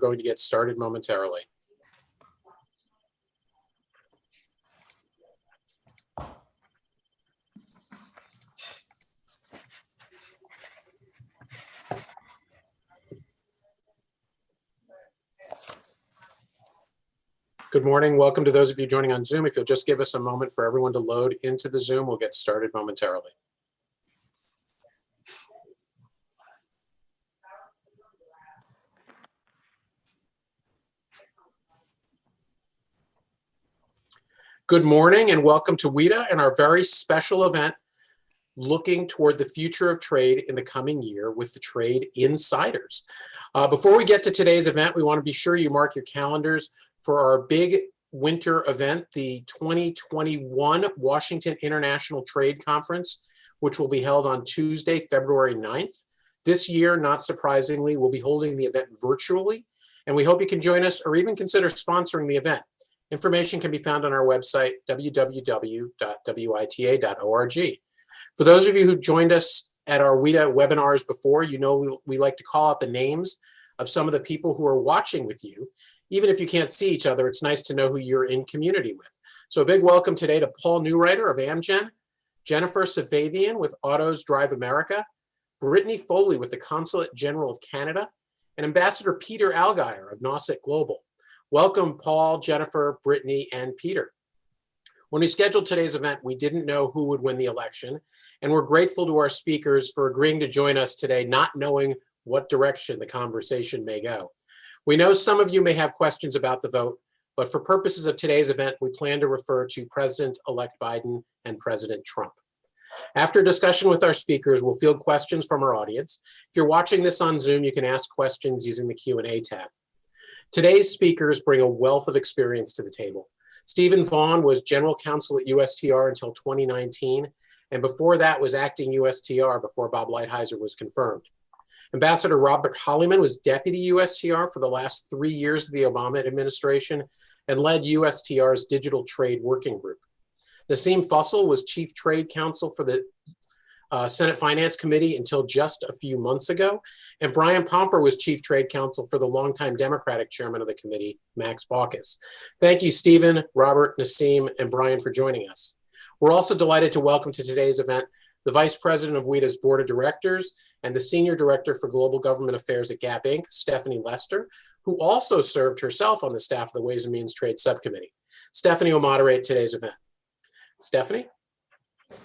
going to get started momentarily. Good morning. Welcome to those of you joining on Zoom. If you'll just give us a moment for everyone to load into the Zoom, we'll get started momentarily. Good morning and welcome to WITA and our very special event looking toward the future of trade in the coming year with the Trade Insiders. Before we get to today's event, we want to be sure you mark your calendars for our big winter event, the 2021 Washington International Trade Conference, which will be held on Tuesday, February 9th. This year, not surprisingly, we'll be holding the event virtually, and we hope you can join us or even consider sponsoring the event. Information can be found on our website, www.wita.org. For those of you who joined us at our WITA webinars before, you know we like to call out the names of some of the people who are watching with you. Even if you can't see each other, it's nice to know who you're in community with. So a big welcome today to Paul Newreiter of Amgen, Jennifer Savavian with Autos Drive America, Brittany Foley with the Consulate General of Canada, and Ambassador Peter Allgeier of Nasim Global. Welcome, Paul, Jennifer, Brittany, and Peter. When we scheduled today's event, we didn't know who would win the election, and we're grateful to our speakers for agreeing to join us today, not knowing what direction the conversation may go. We know some of you may have questions about the vote, but for purposes of today's event, we plan to refer to President-elect Biden and President Trump. After discussion with our speakers, we'll field questions from our audience. If you're watching this on Zoom, you can ask questions using the Q&A tab. Today's speakers bring a wealth of experience to the table. Stephen Vaughn was General Counsel at USTR until 2019, and before that was acting USTR before Bob Lighthizer was confirmed. Ambassador Robert Holleyman was Deputy USTR for the last 3 years of the Obama administration and led USTR's Digital Trade Working Group. Naseem Fussell was Chief Trade Counsel for the Senate Finance Committee until just a few months ago. And Brian Pomper was Chief Trade Counsel for the longtime Democratic Chairman of the committee, Max Baucus. Thank you, Stephen, Robert, Naseem, and Brian for joining us. We're also delighted to welcome to today's event the Vice President of WITA's Board of Directors and the Senior Director for Global Government Affairs at Gap Inc., Stephanie Lester, who also served herself on the staff of the Ways and Means Trade Subcommittee. Stephanie will moderate today's event. Stephanie?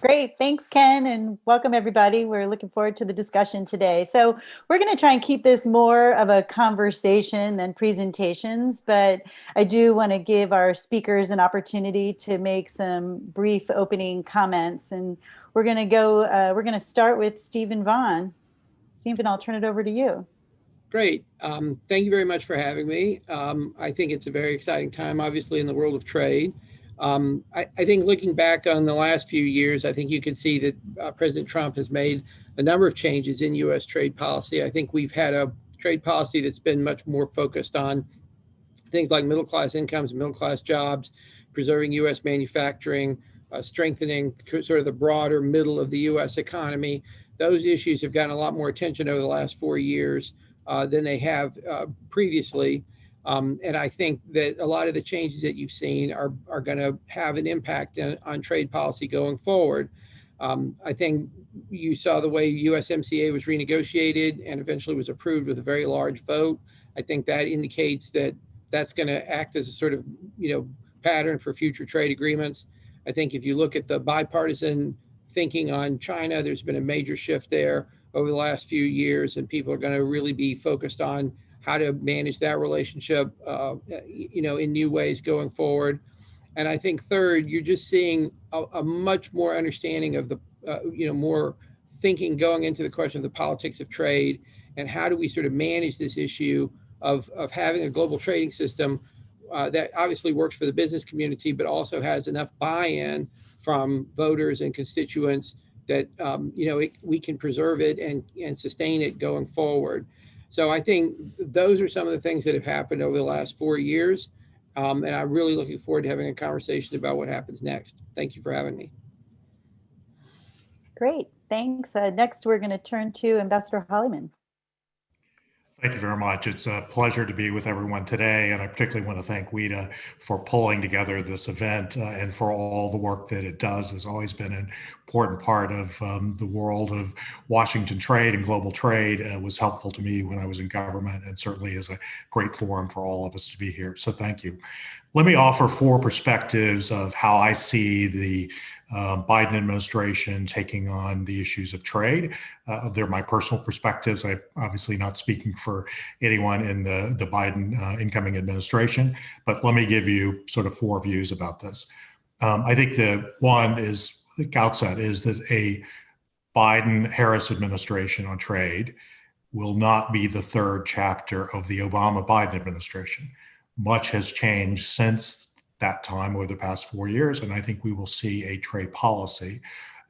Great, thanks Ken, and welcome everybody. We're looking forward to the discussion today. So we're going to try and keep this more of a conversation than presentations, but I do want to give our speakers an opportunity to make some brief opening comments. And we're going to start with Stephen Vaughn. Stephen, I'll turn it over to you. Great. Thank you very much for having me. I think it's a very exciting time, obviously, in the world of trade. I think looking back on the last few years, I think you can see that President Trump has made a number of changes in U.S. trade policy. I think we've had a trade policy that's been much more focused on things like middle-class incomes, middle-class jobs, preserving U.S. manufacturing, strengthening sort of the broader middle of the U.S. economy. Those issues have gotten a lot more attention over the last 4 years than they have previously. And I think that a lot of the changes that you've seen are going to have an impact on trade policy going forward. I think you saw the way USMCA was renegotiated and eventually was approved with a very large vote. I think that indicates that that's going to act as a sort of, pattern for future trade agreements. I think if you look at the bipartisan thinking on China, there's been a major shift there over the last few years, and people are going to really be focused on how to manage that relationship, in new ways going forward. And I think third, you're just seeing a much more understanding of the, more thinking going into the question of the politics of trade and how do we sort of manage this issue of having a global trading system that obviously works for the business community, but also has enough buy-in from voters and constituents that, we can preserve it and sustain it going forward. So I think those are some of the things that have happened over the last 4 years. And I'm really looking forward to having a conversation about what happens next. Thank you for having me. Great, thanks. Next, we're going to turn to Ambassador Holleyman. Thank you very much. It's a pleasure to be with everyone today, and I particularly want to thank WITA for pulling together this event and for all the work that it does. Has always been an important part of the world of Washington trade and global trade. Was helpful to me when I was in government, and certainly is a great forum for all of us to be here. So thank you. Let me offer 4 perspectives of how I see the Biden administration taking on the issues of trade. They're my personal perspectives. I'm obviously not speaking for anyone in the Biden incoming administration, but let me give you sort of 4 views about this. I think the one is, the outset is that a Biden-Harris administration on trade will not be the 3rd chapter of the Obama-Biden administration. Much has changed since that time over the past 4 years, and I think we will see a trade policy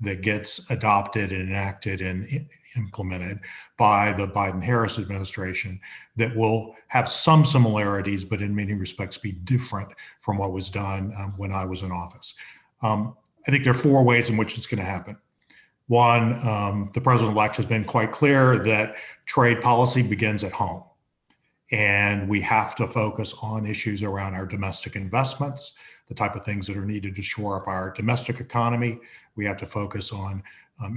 that gets adopted and enacted and implemented by the Biden-Harris administration that will have some similarities, but in many respects be different from what was done when I was in office. I think there are 4 ways in which it's going to happen. One, the president-elect has been quite clear that trade policy begins at home. And we have to focus on issues around our domestic investments, the type of things that are needed to shore up our domestic economy. We have to focus on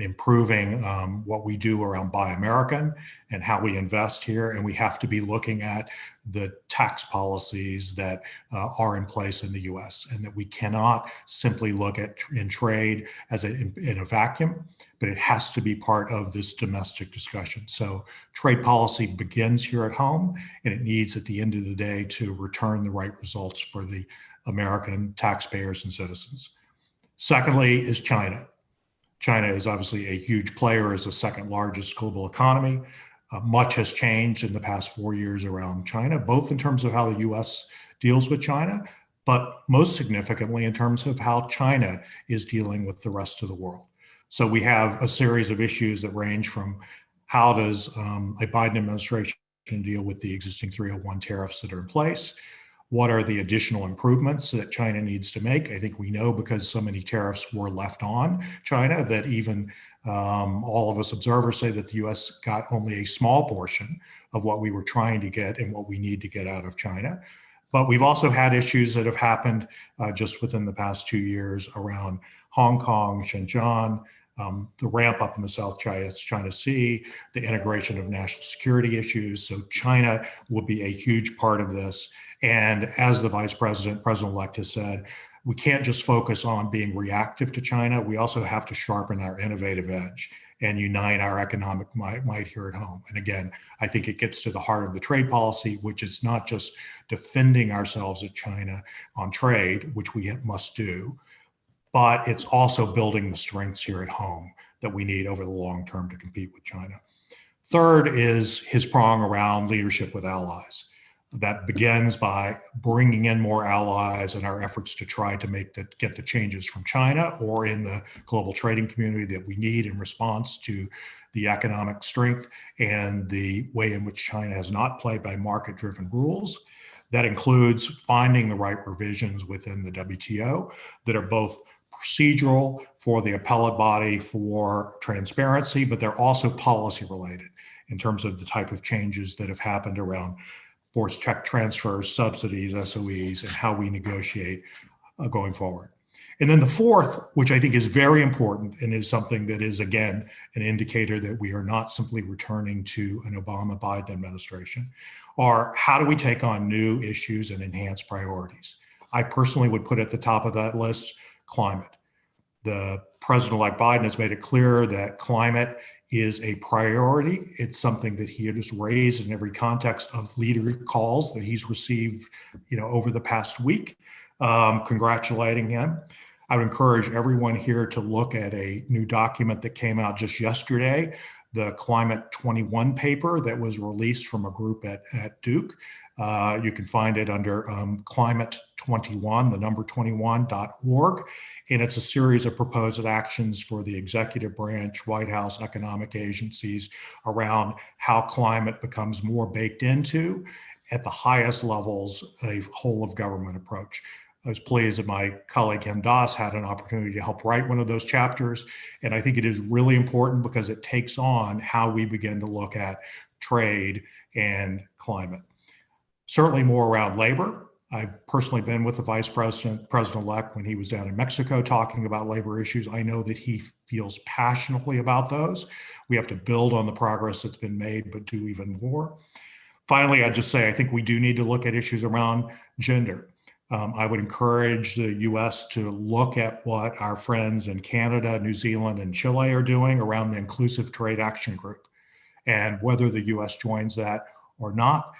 improving what we do around Buy American and how we invest here. And we have to be looking at the tax policies that are in place in the US, and that we cannot simply look at in trade as in a vacuum, but it has to be part of this domestic discussion. So trade policy begins here at home, and it needs at the end of the day to return the right results for the American taxpayers and citizens. Secondly is China. China is obviously a huge player as the 2nd largest global economy. Much has changed in the past 4 years around China, both in terms of how the US deals with China, but most significantly in terms of how China is dealing with the rest of the world. So we have a series of issues that range from how does a Biden administration deal with the existing 301 tariffs that are in place? What are the additional improvements that China needs to make? I think we know, because so many tariffs were left on China, that even all of us observers say that the US got only a small portion of what we were trying to get and what we need to get out of China. But we've also had issues that have happened just within the past 2 years around Hong Kong, Shenzhen, the ramp up in the South China Sea, the integration of national security issues. So China will be a huge part of this. And as the Vice President, President-elect has said, we can't just focus on being reactive to China. We also have to sharpen our innovative edge and unite our economic might here at home. And again, I think it gets to the heart of the trade policy, which is not just defending ourselves at China on trade, which we must do, but it's also building the strengths here at home that we need over the long term to compete with China. Third is his prong around leadership with allies. That begins by bringing in more allies in our efforts to try to get the changes from China or in the global trading community that we need in response to the economic strength and the way in which China has not played by market-driven rules. That includes finding the right provisions within the WTO that are both procedural for the appellate body for transparency, but they're also policy related in terms of the type of changes that have happened around forced tech transfers, subsidies, SOEs, and how we negotiate going forward. And then the fourth, which I think is very important and is something that is, again, an indicator that we are not simply returning to an Obama-Biden administration, are how do we take on new issues and enhance priorities? I personally would put at the top of that list climate. The President-elect Biden has made it clear that climate is a priority. It's something that he has raised in every context of leader calls that he's received, over the past week, congratulating him. I would encourage everyone here to look at a new document that came out just yesterday, the Climate 21 paper that was released from a group at Duke. You can find it under climate21, the number 21.org. And it's a series of proposed actions for the executive branch, White House, economic agencies around how climate becomes more baked into, at the highest levels, a whole of government approach. I was pleased that my colleague Kim Das had an opportunity to help write one of those chapters. And I think it is really important because it takes on how we begin to look at trade, and climate. Certainly more around labor. I've personally been with the Vice President, President-elect, when he was down in Mexico talking about labor issues. I know that he feels passionately about those. We have to build on the progress that's been made, but do even more. Finally, I'd just say I think we do need to look at issues around gender. I would encourage the U.S. to look at what our friends in Canada, New Zealand, and Chile are doing around the Inclusive Trade Action Group. And whether the U.S. joins that or not,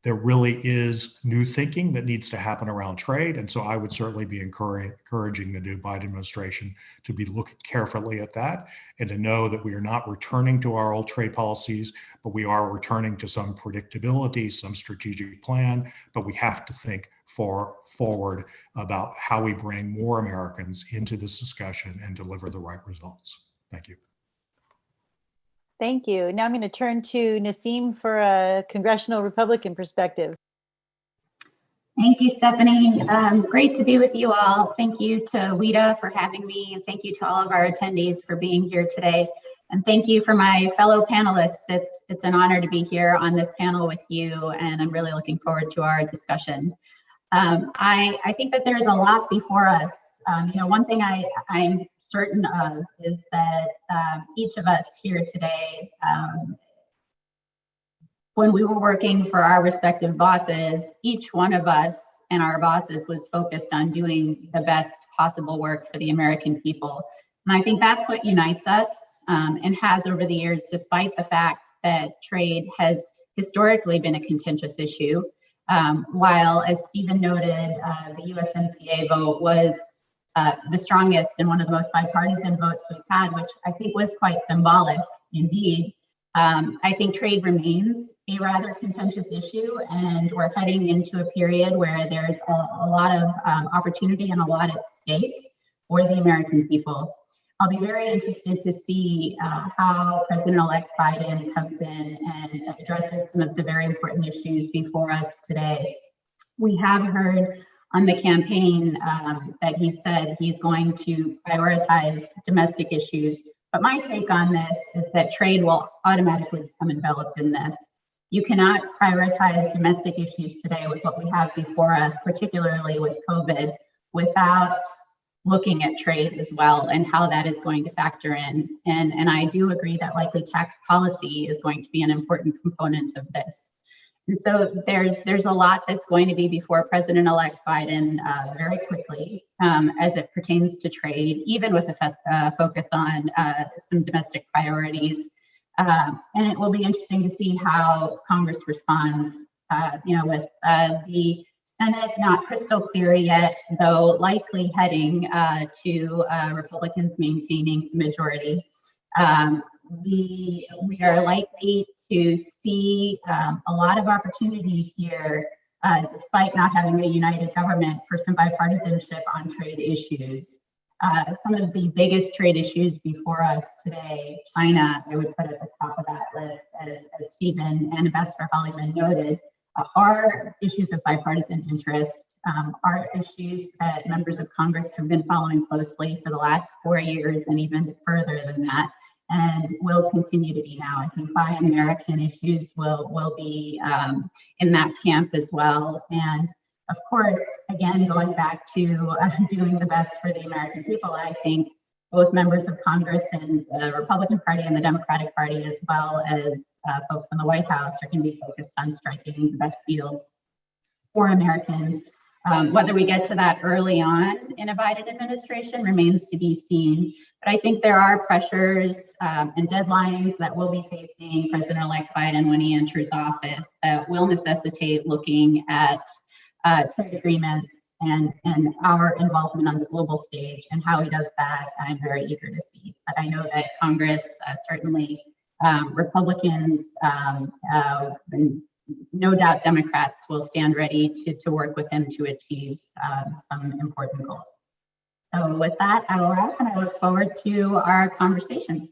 there really is new thinking that needs to happen around trade. And so I would certainly be encouraging the new Biden administration to be looking carefully at that and to know that we are not returning to our old trade policies, but we are returning to some predictability, some strategic plan, but we have to think forward about how we bring more Americans into this discussion and deliver the right results. Thank you. Thank you. Now I'm going to turn to Naseem for a congressional Republican perspective. Thank you, Stephanie. Great to be with you all. Thank you to WITA for having me, and thank you to all of our attendees for being here today. And thank you for my fellow panelists. It's an honor to be here on this panel with you, and I'm really looking forward to our discussion. I think that there's a lot before us. One thing I'm certain of is that each of us here today, when we were working for our respective bosses, each one of us and our bosses was focused on doing the best possible work for the American people. And I think that's what unites us and has over the years, despite the fact that trade has historically been a contentious issue. While, as Stephen noted, the USMCA vote was the strongest and one of the most bipartisan votes we've had, which I think was quite symbolic indeed. I think trade remains a rather contentious issue, and we're heading into a period where there's a lot of opportunity and a lot at stake for the American people. I'll be very interested to see how President-elect Biden comes in and addresses some of the very important issues before us today. We have heard on the campaign that he said he's going to prioritize domestic issues. But my take on this is that trade will automatically become enveloped in this. You cannot prioritize domestic issues today with what we have before us, particularly with COVID, without looking at trade as well and how that is going to factor in. And I do agree that likely tax policy is going to be an important component of this. And so there's a lot that's going to be before President-elect Biden very quickly as it pertains to trade, even with a focus on some domestic priorities. And it will be interesting to see how Congress responds, with the Senate not crystal clear yet, though likely heading to Republicans maintaining the majority. We are likely to see a lot of opportunity here, despite not having a united government, for some bipartisanship on trade issues. Some of the biggest trade issues before us today, China, I would put at the top of that list, as Stephen and Ambassador Holleyman noted, are issues of bipartisan interest, are issues that members of Congress have been following closely for the last 4 years and even further than that, and will continue to be now. I think Buy American issues will be in that camp as well. And of course, again, going back to doing the best for the American people, I think both members of Congress and the Republican Party and the Democratic Party, as well as folks in the White House, are going to be focused on striking the best deals for Americans. Whether we get to that early on in a Biden administration remains to be seen. But I think there are pressures and deadlines that will be facing President-elect Biden when he enters office that will necessitate looking at trade agreements and our involvement on the global stage, and how he does that, I'm very eager to see. But I know that Congress, certainly Republicans, and no doubt Democrats will stand ready to work with him to achieve some important goals. So with that, I will wrap, and I look forward to our conversation.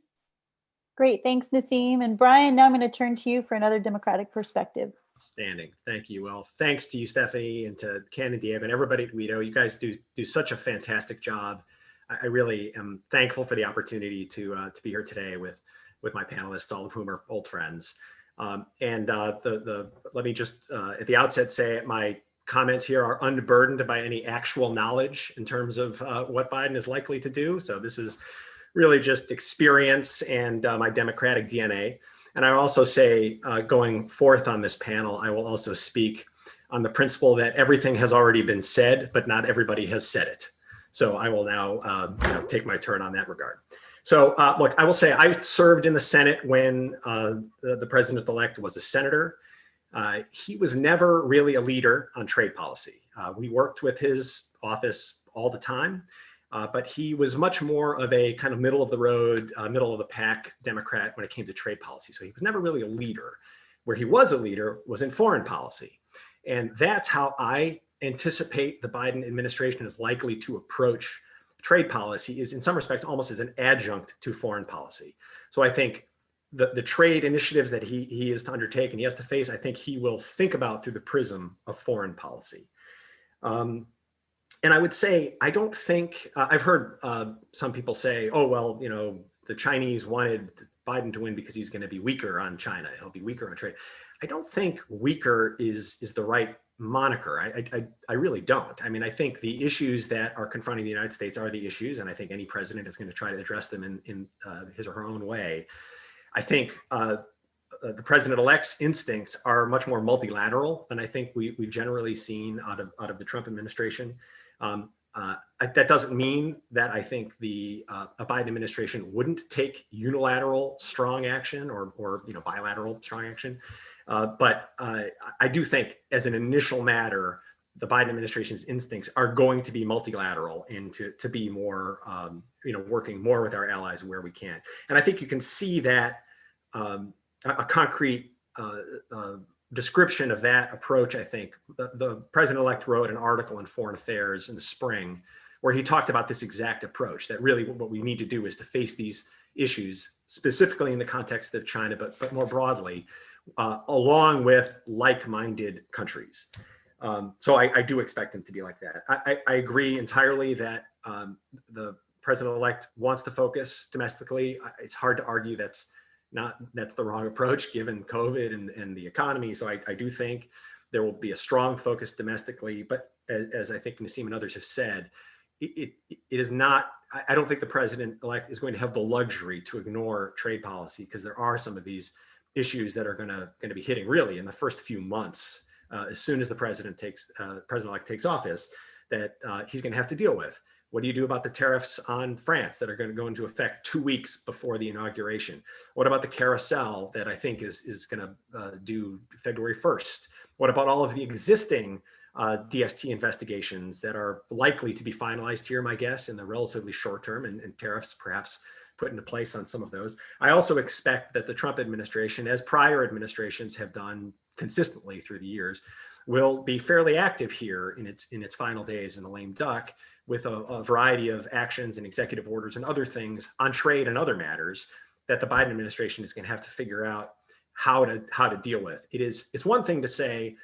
Great, thanks Naseem. And Brian, now I'm going to turn to you for another Democratic perspective. Outstanding. Thank you. Well, thanks to you, Stephanie, and to Ken and Diab and everybody at WITA. You guys do such a fantastic job. I really am thankful for the opportunity to be here today with my panelists, all of whom are old friends. Let me just at the outset say my comments here are unburdened by any actual knowledge in terms of what Biden is likely to do. So this is really just experience and my Democratic DNA. And I also say, going forth on this panel, I will also speak on the principle that everything has already been said, but not everybody has said it. So I will now take my turn on that regard. So look, I will say I served in the Senate when the president-elect was a senator. He was never really a leader on trade policy. We worked with his office all the time, but he was much more of a kind of middle of the road, middle of the pack Democrat when it came to trade policy. So he was never really a leader. Where he was a leader was in foreign policy. And that's how I anticipate the Biden administration is likely to approach trade policy, is in some respects almost as an adjunct to foreign policy. So I think the trade initiatives that he is to undertake and he has to face, I think he will think about through the prism of foreign policy. And I would say, I don't think, I've heard some people say, oh, well, the Chinese wanted Biden to win because he's going to be weaker on China. He'll be weaker on trade. I don't think weaker is the right moniker. I really don't. I mean, I think the issues that are confronting the United States are the issues, and I think any president is going to try to address them in his or her own way. I think the president-elect's instincts are much more multilateral than I think we've generally seen out of the Trump administration. That doesn't mean that I think a Biden administration wouldn't take unilateral strong action or bilateral strong action. But I do think as an initial matter, the Biden administration's instincts are going to be multilateral and to be more, working more with our allies where we can. And I think you can see that a concrete description of that approach. I think the president-elect wrote an article in Foreign Affairs in the spring where he talked about this exact approach, that really what we need to do is to face these issues specifically in the context of China, but more broadly, along with like-minded countries. So I do expect him to be like that. I agree entirely that the president-elect wants to focus domestically. It's hard to argue that's the wrong approach given COVID and the economy. So I do think there will be a strong focus domestically, but as I think Naseem and others have said, it is not, I don't think the president-elect is going to have the luxury to ignore trade policy, because there are some of these issues that are going to be hitting really in the first few months, as soon as the president-elect takes office, that he's going to have to deal with. What do you do about the tariffs on France that are going to go into effect 2 weeks before the inauguration? What about the carousel that I think is going to do February 1st? What about all of the existing DST investigations that are likely to be finalized here, my guess, in the relatively short term, and tariffs perhaps put into place on some of those? I also expect that the Trump administration, as prior administrations have done consistently through the years, will be fairly active here in its final days in the lame duck, with a variety of actions and executive orders and other things on trade and other matters that the Biden administration is going to have to figure out how to deal with. It's one thing to say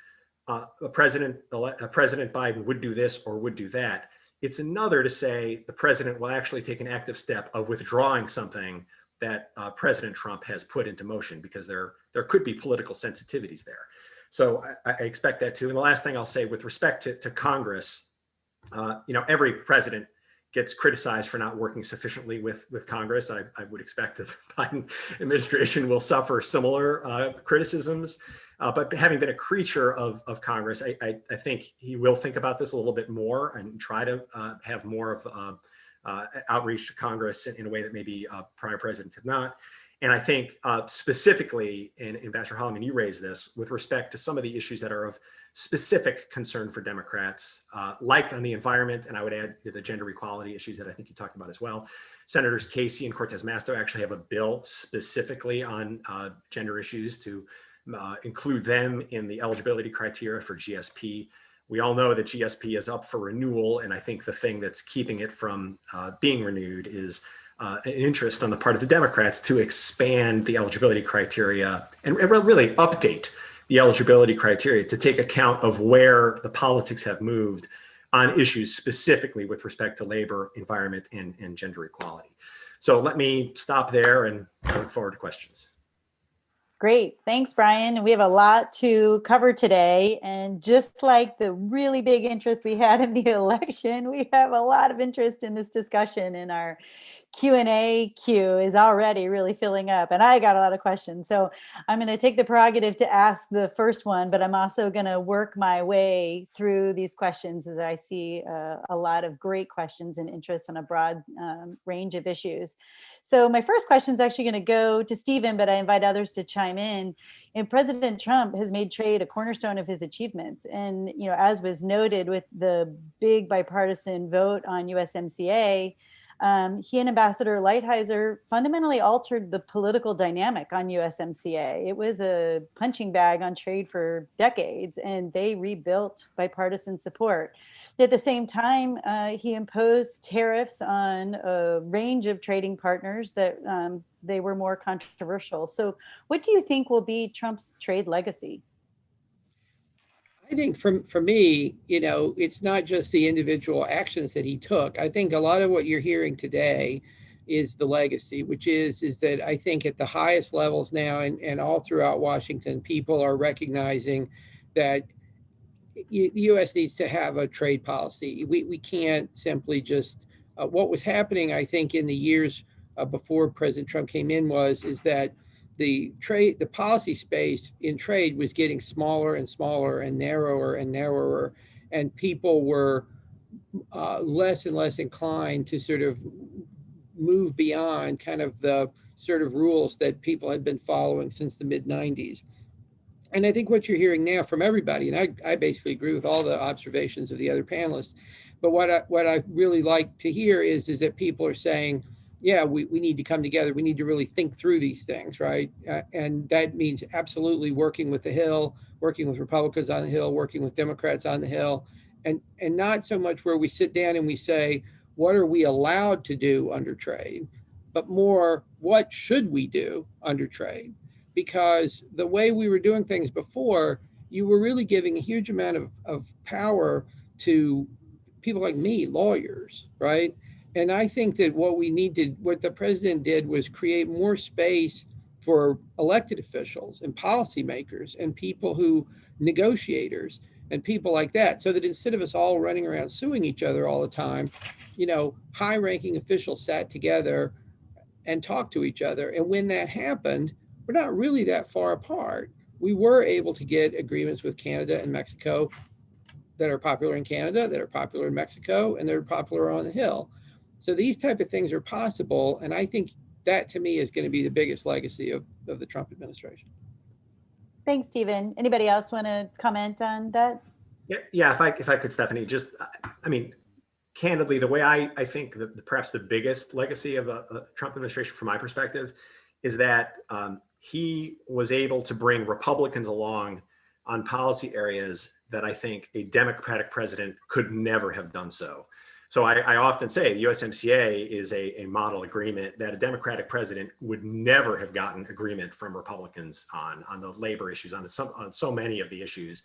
President Biden would do this or would do that. It's another to say the president will actually take an active step of withdrawing something that President Trump has put into motion, because there could be political sensitivities there. So I expect that too. And the last thing I'll say with respect to Congress, every president gets criticized for not working sufficiently with Congress. I would expect that the Biden administration will suffer similar criticisms. But having been a creature of Congress, I think he will think about this a little bit more and try to have more of outreach to Congress in a way that maybe prior presidents have not. And I think specifically, and Ambassador Holleyman, you raised this, with respect to some of the issues that are of specific concern for Democrats, like on the environment, and I would add the gender equality issues that I think you talked about as well. Senators Casey and Cortez Masto actually have a bill specifically on gender issues to include them in the eligibility criteria for GSP. We all know that GSP is up for renewal, and I think the thing that's keeping it from being renewed is an interest on the part of the Democrats to expand the eligibility criteria and really update the eligibility criteria to take account of where the politics have moved on issues specifically with respect to labor, environment, and gender equality. So let me stop there and look forward to questions. Great. Thanks, Brian. We have a lot to cover today. And just like the really big interest we had in the election, we have a lot of interest in this discussion, and our Q&A queue is already really filling up. And I got a lot of questions. So I'm going to take the prerogative to ask the first one, but I'm also going to work my way through these questions as I see a lot of great questions and interest on a broad range of issues. So my first question is actually going to go to Stephen, but I invite others to chime in. And President Trump has made trade a cornerstone of his achievements. And, you know, as was noted with the big bipartisan vote on USMCA, he and Ambassador Lighthizer fundamentally altered the political dynamic on USMCA. It was a punching bag on trade for decades, and they rebuilt bipartisan support. At the same time, he imposed tariffs on a range of trading partners that they were more controversial. So what do you think will be Trump's trade legacy? I think for me, you know, it's not just the individual actions that he took. I think a lot of what you're hearing today is the legacy, which is that I think at the highest levels now and all throughout Washington, people are recognizing that the U.S. needs to have a trade policy. We can't simply just, what was happening, I think, in the years before President Trump came in is that the policy space in trade was getting smaller and smaller and narrower, and people were less and less inclined to sort of move beyond kind of the sort of rules that people had been following since the mid-90s. And I think what you're hearing now from everybody, and I basically agree with all the observations of the other panelists, but what I really like to hear is that people are saying, yeah, we need to come together. We need to really think through these things, right? And that means absolutely working with the Hill, working with Republicans on the Hill, working with Democrats on the Hill, and not so much where we sit down and we say, what are we allowed to do under trade, but more, what should we do under trade? Because the way we were doing things before, you were really giving a huge amount of power to people like me, lawyers, right? And I think that what the president did was create more space for elected officials and policymakers and negotiators and people like that, so that instead of us all running around suing each other all the time, you know, high-ranking officials sat together and talked to each other. And when that happened, we're not really that far apart. We were able to get agreements with Canada and Mexico that are popular in Canada, that are popular in Mexico, and they're popular on the Hill. So these type of things are possible. And I think that, to me, is going to be the biggest legacy of the Trump administration. Thanks, Stephen. Anybody else want to comment on that? Yeah, if I could, Stephanie, just, I mean, candidly, the way I think that perhaps the biggest legacy of the Trump administration, from my perspective, is that he was able to bring Republicans along on policy areas that I think a Democratic president could never have done so. So I often say the USMCA is a model agreement that a Democratic president would never have gotten agreement from Republicans on the labor issues, on so many of the issues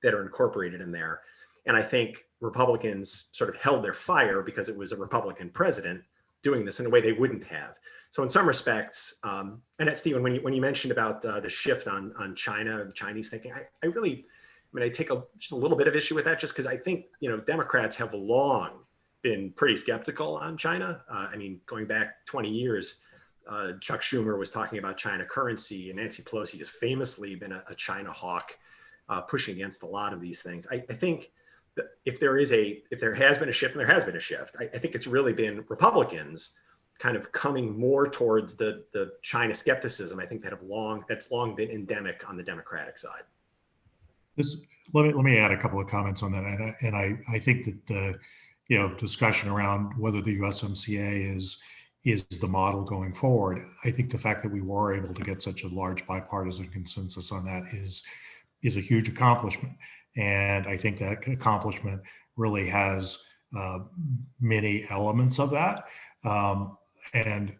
that are incorporated in there. And I think Republicans sort of held their fire because it was a Republican president doing this in a way they wouldn't have. So in some respects, and that's Stephen, when you mentioned about the shift on China, the Chinese thinking, I take just a little bit of issue with that, just because I think, you know, Democrats have long been pretty skeptical on China. I mean, going back 20 years, Chuck Schumer was talking about China currency, and Nancy Pelosi has famously been a China hawk, pushing against a lot of these things. I think that if there has been a shift, and there has been a shift, I think it's really been Republicans kind of coming more towards the China skepticism. I think that's long been endemic on the Democratic side. Let me add a couple of comments on that, and I think that the discussion around whether the USMCA is the model going forward. I think the fact that we were able to get such a large bipartisan consensus on that is a huge accomplishment, and I think that accomplishment really has many elements of that. And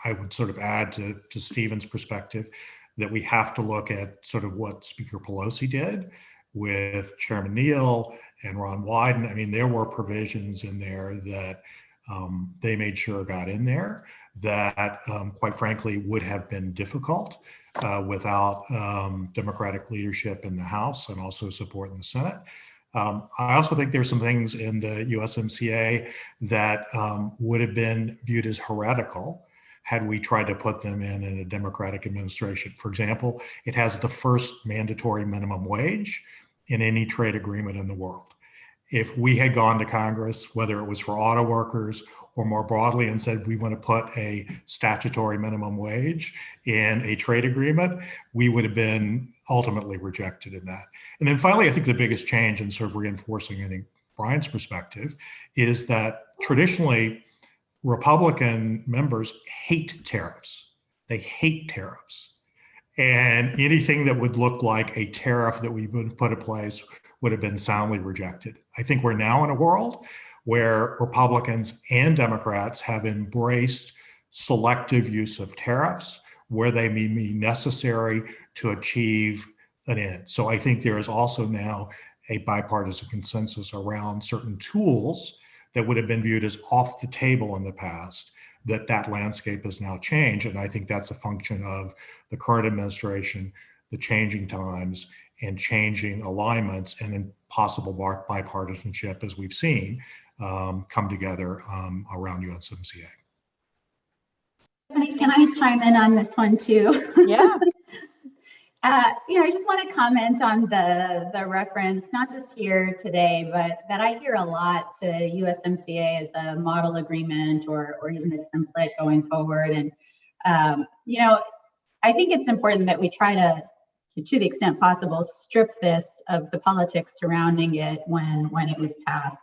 I would sort of add to Stephen's perspective that we have to look at sort of what Speaker Pelosi did with Chairman Neal and Ron Wyden. I mean, there were provisions in there that they made sure got in there that, quite frankly, would have been difficult without Democratic leadership in the House and also support in the Senate. I also think there's some things in the USMCA that would have been viewed as heretical had we tried to put them in a Democratic administration. For example, it has the first mandatory minimum wage in any trade agreement in the world. If we had gone to Congress, whether it was for auto workers or more broadly, and said we want to put a statutory minimum wage in a trade agreement, we would have been ultimately rejected in that. And then finally, I think the biggest change in sort of reinforcing, I think, Brian's perspective is that traditionally Republican members hate tariffs. They hate tariffs. And anything that would look like a tariff that we would put in place would have been soundly rejected. I think we're now in a world where Republicans and Democrats have embraced selective use of tariffs where they may be necessary to achieve an end. So I think there is also now a bipartisan consensus around certain tools that would have been viewed as off the table in the past, that landscape has now changed. And I think that's a function of the current administration, the changing times, and changing alignments and possible bipartisanship, as we've seen, come together around USMCA. Can I chime in on this one too? Yeah. I just want to comment on the reference, not just here today, but that I hear a lot to USMCA as a model agreement or even a template going forward. And, I think it's important that we try to the extent possible, strip this of the politics surrounding it when it was passed.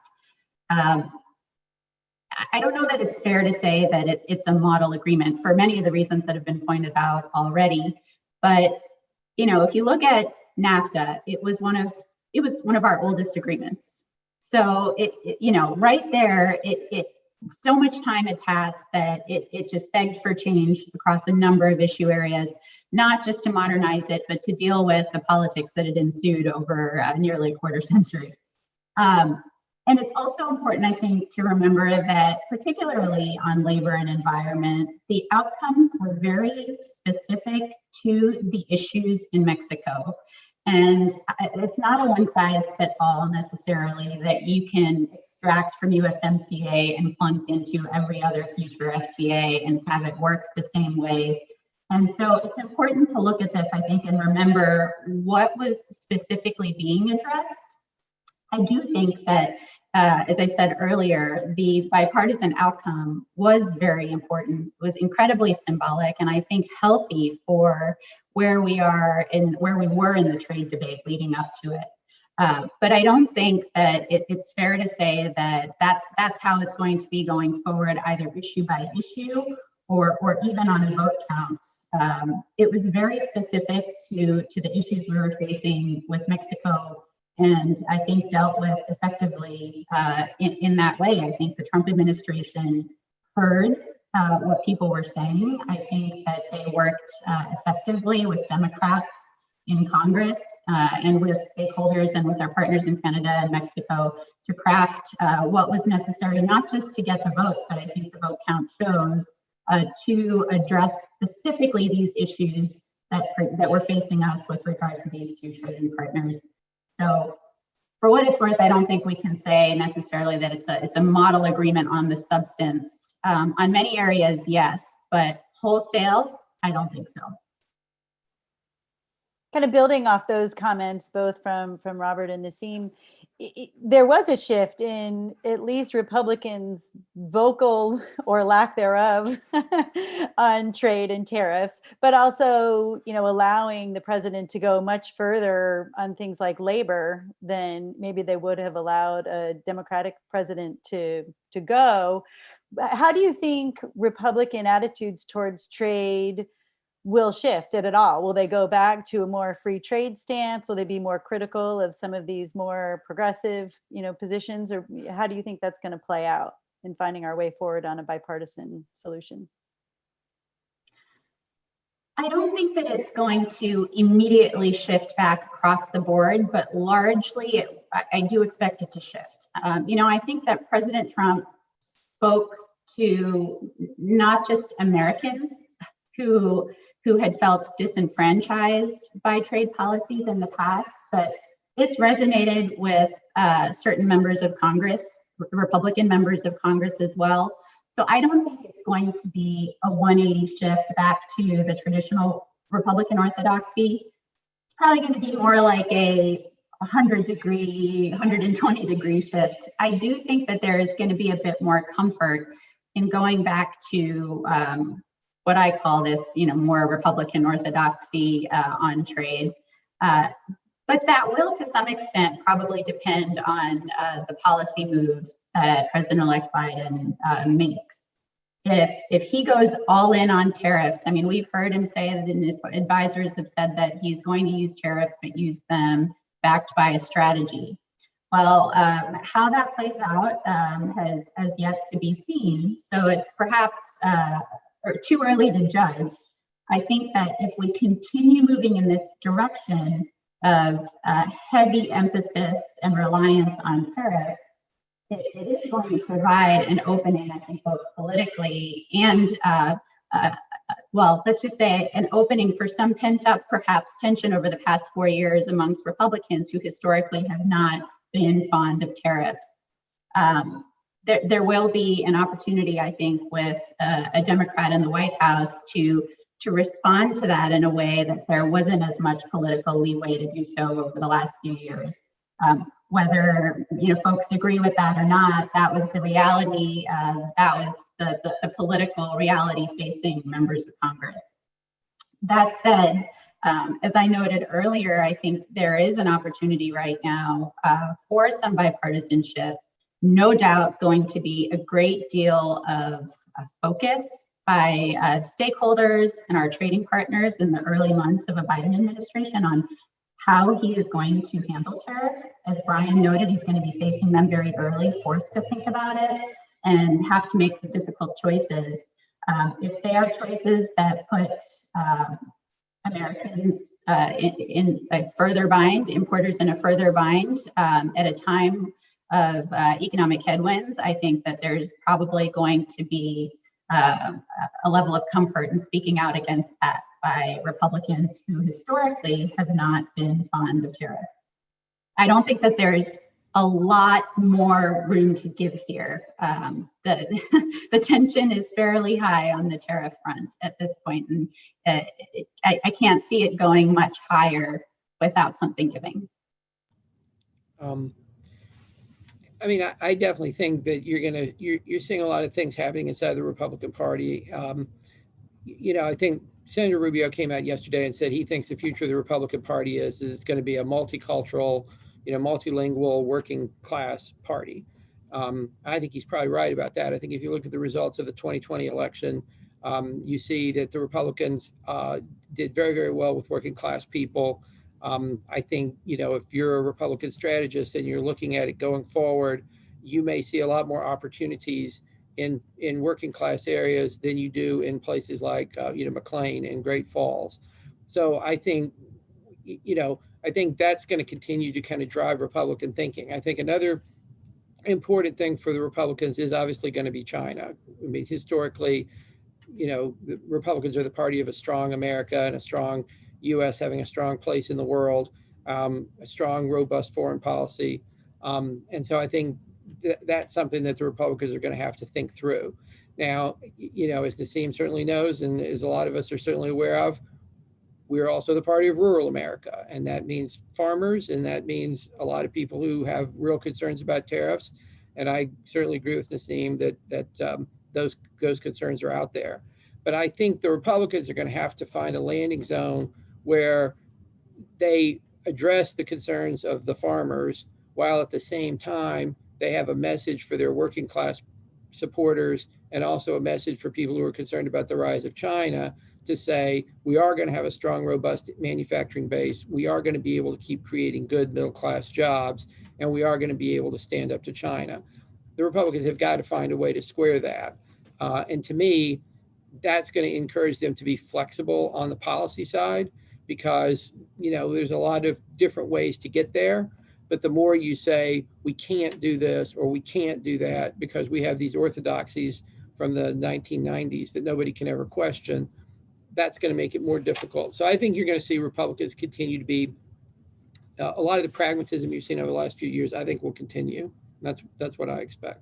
I don't know that it's fair to say that it's a model agreement for many of the reasons that have been pointed out already. But if you look at NAFTA, it was one of our oldest agreements. So right there, so much time had passed that it just begged for change across a number of issue areas, not just to modernize it, but to deal with the politics that had ensued over nearly a quarter century. And it's also important, I think, to remember that particularly on labor and environment, the outcomes were very specific to the issues in Mexico. And it's not a one-size-fits-all necessarily that you can extract from USMCA and plunk into every other future FTA and have it work the same way. And so it's important to look at this, I think, and remember what was specifically being addressed. I do think that, as I said earlier, the bipartisan outcome was very important, was incredibly symbolic, and I think healthy for where we are and where we were in the trade debate leading up to it. But I don't think that it's fair to say that that's how it's going to be going forward, either issue by issue or even on a vote count. It was very specific to the issues we were facing with Mexico, and I think dealt with effectively in that way. I think the Trump administration heard what people were saying. I think that they worked effectively with Democrats in Congress and with stakeholders and with our partners in Canada and Mexico to craft what was necessary, not just to get the votes, but I think the vote count shows to address specifically these issues that were facing us with regard to these two trading partners. So for what it's worth, I don't think we can say necessarily that it's a model agreement on the substance. On many areas, yes, but wholesale, I don't think so. Kind of building off those comments, both from Robert and Naseem, there was a shift in at least Republicans' vocal or lack thereof on trade and tariffs, but also, allowing the president to go much further on things like labor than maybe they would have allowed a Democratic president to go. How do you think Republican attitudes towards trade will shift at all? Will they go back to a more free trade stance? Will they be more critical of some of these more progressive, positions? Or how do you think that's going to play out in finding our way forward on a bipartisan solution? I don't think that it's going to immediately shift back across the board, but largely I do expect it to shift. I think that President Trump spoke to not just Americans who had felt disenfranchised by trade policies in the past, but this resonated with certain members of Congress, Republican members of Congress as well. So I don't think it's going to be a 180 shift back to the traditional Republican orthodoxy. It's probably going to be more like a 120 degree shift. I do think that there is going to be a bit more comfort in going back to what I call this, more Republican orthodoxy on trade. But that will, to some extent, probably depend on the policy moves that President-elect Biden makes. If he goes all in on tariffs, I mean, we've heard him say that, and his advisors have said that he's going to use tariffs, but use them backed by a strategy. Well, how that plays out has yet to be seen. So it's perhaps too early to judge. I think that if we continue moving in this direction of heavy emphasis and reliance on tariffs, it is going to provide an opening, I think, both politically and, well, let's just say an opening for some pent up, perhaps, tension over the past 4 years amongst Republicans who historically have not been fond of tariffs. There will be an opportunity, I think, with a Democrat in the White House to respond to that in a way that there wasn't as much political leeway to do so over the last few years. Whether folks agree with that or not, that was the reality. That was the political reality facing members of Congress. That said, as I noted earlier, I think there is an opportunity right now for some bipartisanship. No doubt going to be a great deal of focus by stakeholders and our trading partners in the early months of a Biden administration on how he is going to handle tariffs. As Brian noted, he's going to be facing them very early, forced to think about it and have to make some difficult choices. If they are choices that put Americans in a further bind, importers in a further bind at a time of economic headwinds, I think that there's probably going to be a level of comfort in speaking out against that by Republicans who historically have not been fond of tariffs. I don't think that there's a lot more room to give here. The tension is fairly high on the tariff front at this point, and I can't see it going much higher without something giving. I mean, I definitely think that you're seeing a lot of things happening inside the Republican Party. I think Senator Rubio came out yesterday and said he thinks the future of the Republican Party is it's going to be a multicultural, multilingual, working class party. I think he's probably right about that. I think if you look at the results of the 2020 election, you see that the Republicans did very, very well with working class people. I think, if you're a Republican strategist and you're looking at it going forward, you may see a lot more opportunities in working class areas than you do in places like, McLean and Great Falls. So I think, that's going to continue to kind of drive Republican thinking. I think another important thing for the Republicans is obviously going to be China. I mean, historically, the Republicans are the party of a strong America and a strong U.S. having a strong place in the world, a strong, robust foreign policy. And so I think that's something that the Republicans are going to have to think through. Now, as Nasim certainly knows, and as a lot of us are certainly aware of, we're also the party of rural America. And that means farmers, and that means a lot of people who have real concerns about tariffs. And I certainly agree with Nasim that those concerns are out there. But I think the Republicans are going to have to find a landing zone where they address the concerns of the farmers, while at the same time they have a message for their working class supporters and also a message for people who are concerned about the rise of China to say, we are going to have a strong, robust manufacturing base. We are going to be able to keep creating good middle class jobs, and we are going to be able to stand up to China. The Republicans have got to find a way to square that. And to me, that's going to encourage them to be flexible on the policy side, because, there's a lot of different ways to get there. But the more you say, we can't do this or we can't do that because we have these orthodoxies from the 1990s that nobody can ever question, that's going to make it more difficult. So I think you're going to see Republicans continue to be, a lot of the pragmatism you've seen over the last few years, I think will continue. That's what I expect.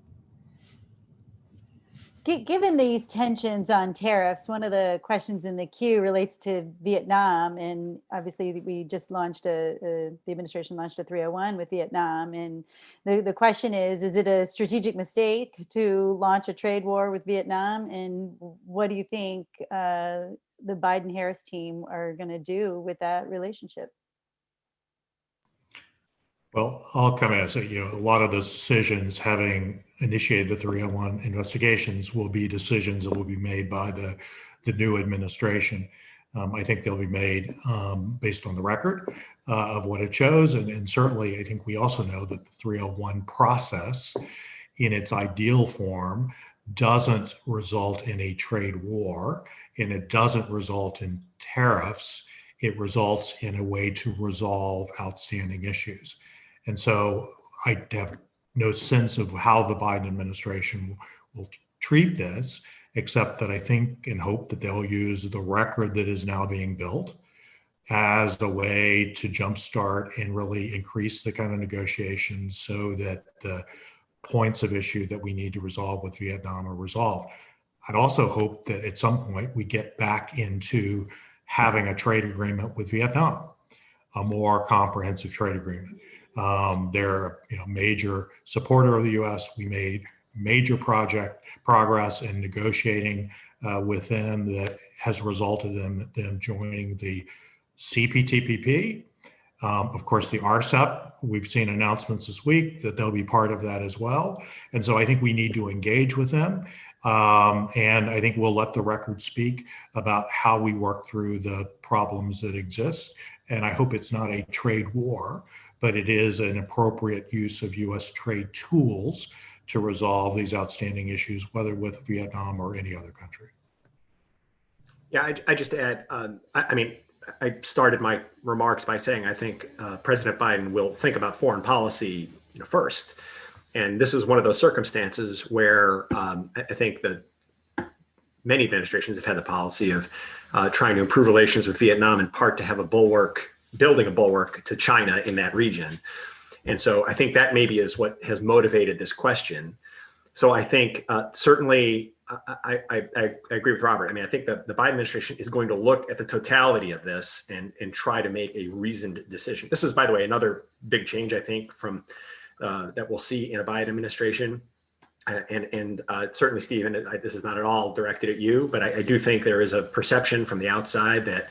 Given these tensions on tariffs, one of the questions in the queue relates to Vietnam. And obviously we just launched the administration launched a 301 with Vietnam. And the question is it a strategic mistake to launch a trade war with Vietnam? And what do you think the Biden-Harris team are going to do with that relationship? Well, I'll come in and say, a lot of those decisions, having initiated the 301 investigations, will be decisions that will be made by the new administration. I think they'll be made based on the record of what it shows. And certainly, I think we also know that the 301 process in its ideal form doesn't result in a trade war, and it doesn't result in tariffs. It results in a way to resolve outstanding issues. And so I have no sense of how the Biden administration will treat this, except that I think and hope that they'll use the record that is now being built as a way to jumpstart and really increase the kind of negotiations so that the points of issue that we need to resolve with Vietnam are resolved. I'd also hope that at some point we get back into having a trade agreement with Vietnam, a more comprehensive trade agreement. They're a major supporter of the U.S. We made major progress in negotiating with them that has resulted in them joining the CPTPP. Of course, the RCEP, we've seen announcements this week that they'll be part of that as well. And so I think we need to engage with them. And I think we'll let the record speak about how we work through the problems that exist. And I hope it's not a trade war, but it is an appropriate use of U.S. trade tools to resolve these outstanding issues, whether with Vietnam or any other country. Yeah, I just add, I started my remarks by saying I think President Biden will think about foreign policy first. And this is one of those circumstances where I think that many administrations have had the policy of trying to improve relations with Vietnam, in part to have a bulwark, building a bulwark to China in that region. And so I think that maybe is what has motivated this question. So I think certainly I agree with Robert. I think that the Biden administration is going to look at the totality of this and try to make a reasoned decision. This is, by the way, another big change, I think, from that we'll see in a Biden administration. And certainly, Stephen, this is not at all directed at you, but I do think there is a perception from the outside that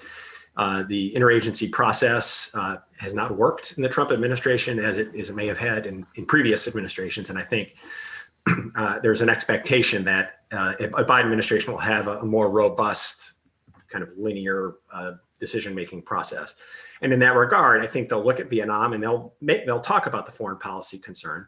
the interagency process has not worked in the Trump administration as it may have had in previous administrations. And I think there's an expectation that a Biden administration will have a more robust kind of linear decision-making process. And in that regard, I think they'll look at Vietnam and they'll talk about the foreign policy concern.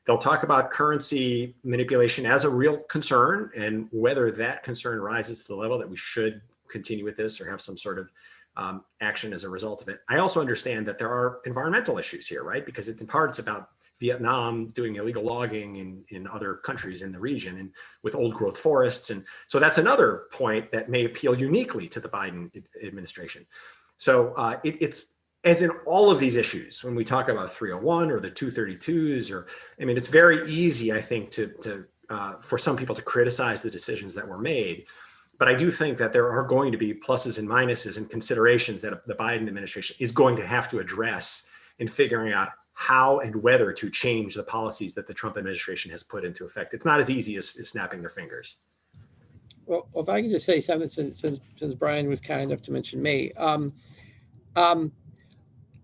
They'll talk about currency manipulation as a real concern and whether that concern rises to the level that we should continue with this or have some sort of action as a result of it. I also understand that there are environmental issues here, right? Because in part it's about Vietnam doing illegal logging in other countries in the region and with old growth forests. And so that's another point that may appeal uniquely to the Biden administration. So it's, as in all of these issues, when we talk about 301 or the 232s, it's very easy, I think, for some people to criticize the decisions that were made. But I do think that there are going to be pluses and minuses and considerations that the Biden administration is going to have to address in figuring out how and whether to change the policies that the Trump administration has put into effect. It's not as easy as snapping their fingers. Well, if I can just say something, since Brian was kind enough to mention me,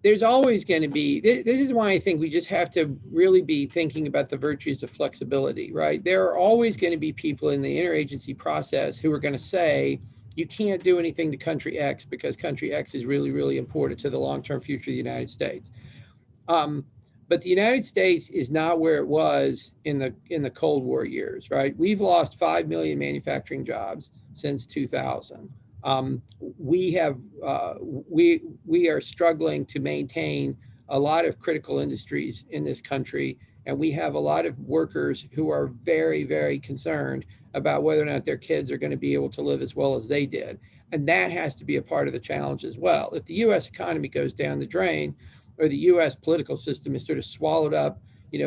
there's always going to be, this is why I think we just have to really be thinking about the virtues of flexibility, right? There are always going to be people in the interagency process who are going to say, you can't do anything to country X because country X is really, really important to the long-term future of the United States. But the United States is not where it was in the Cold War years, right? We've lost 5 million manufacturing jobs since 2000. We are struggling to maintain a lot of critical industries in this country, And we have a lot of workers who are very, very concerned about whether or not their kids are going to be able to live as well as they did. And that has to be a part of the challenge as well. If the US economy goes down the drain, or the US political system is sort of swallowed up,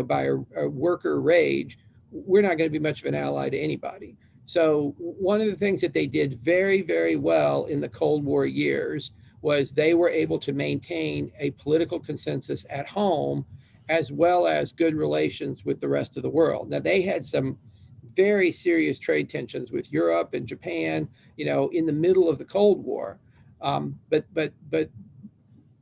by a worker rage, we're not going to be much of an ally to anybody. So one of the things that they did very, very well in the Cold War years was they were able to maintain a political consensus at home, as well as good relations with the rest of the world. Now, they had some very serious trade tensions with Europe and Japan, in the middle of the Cold War. But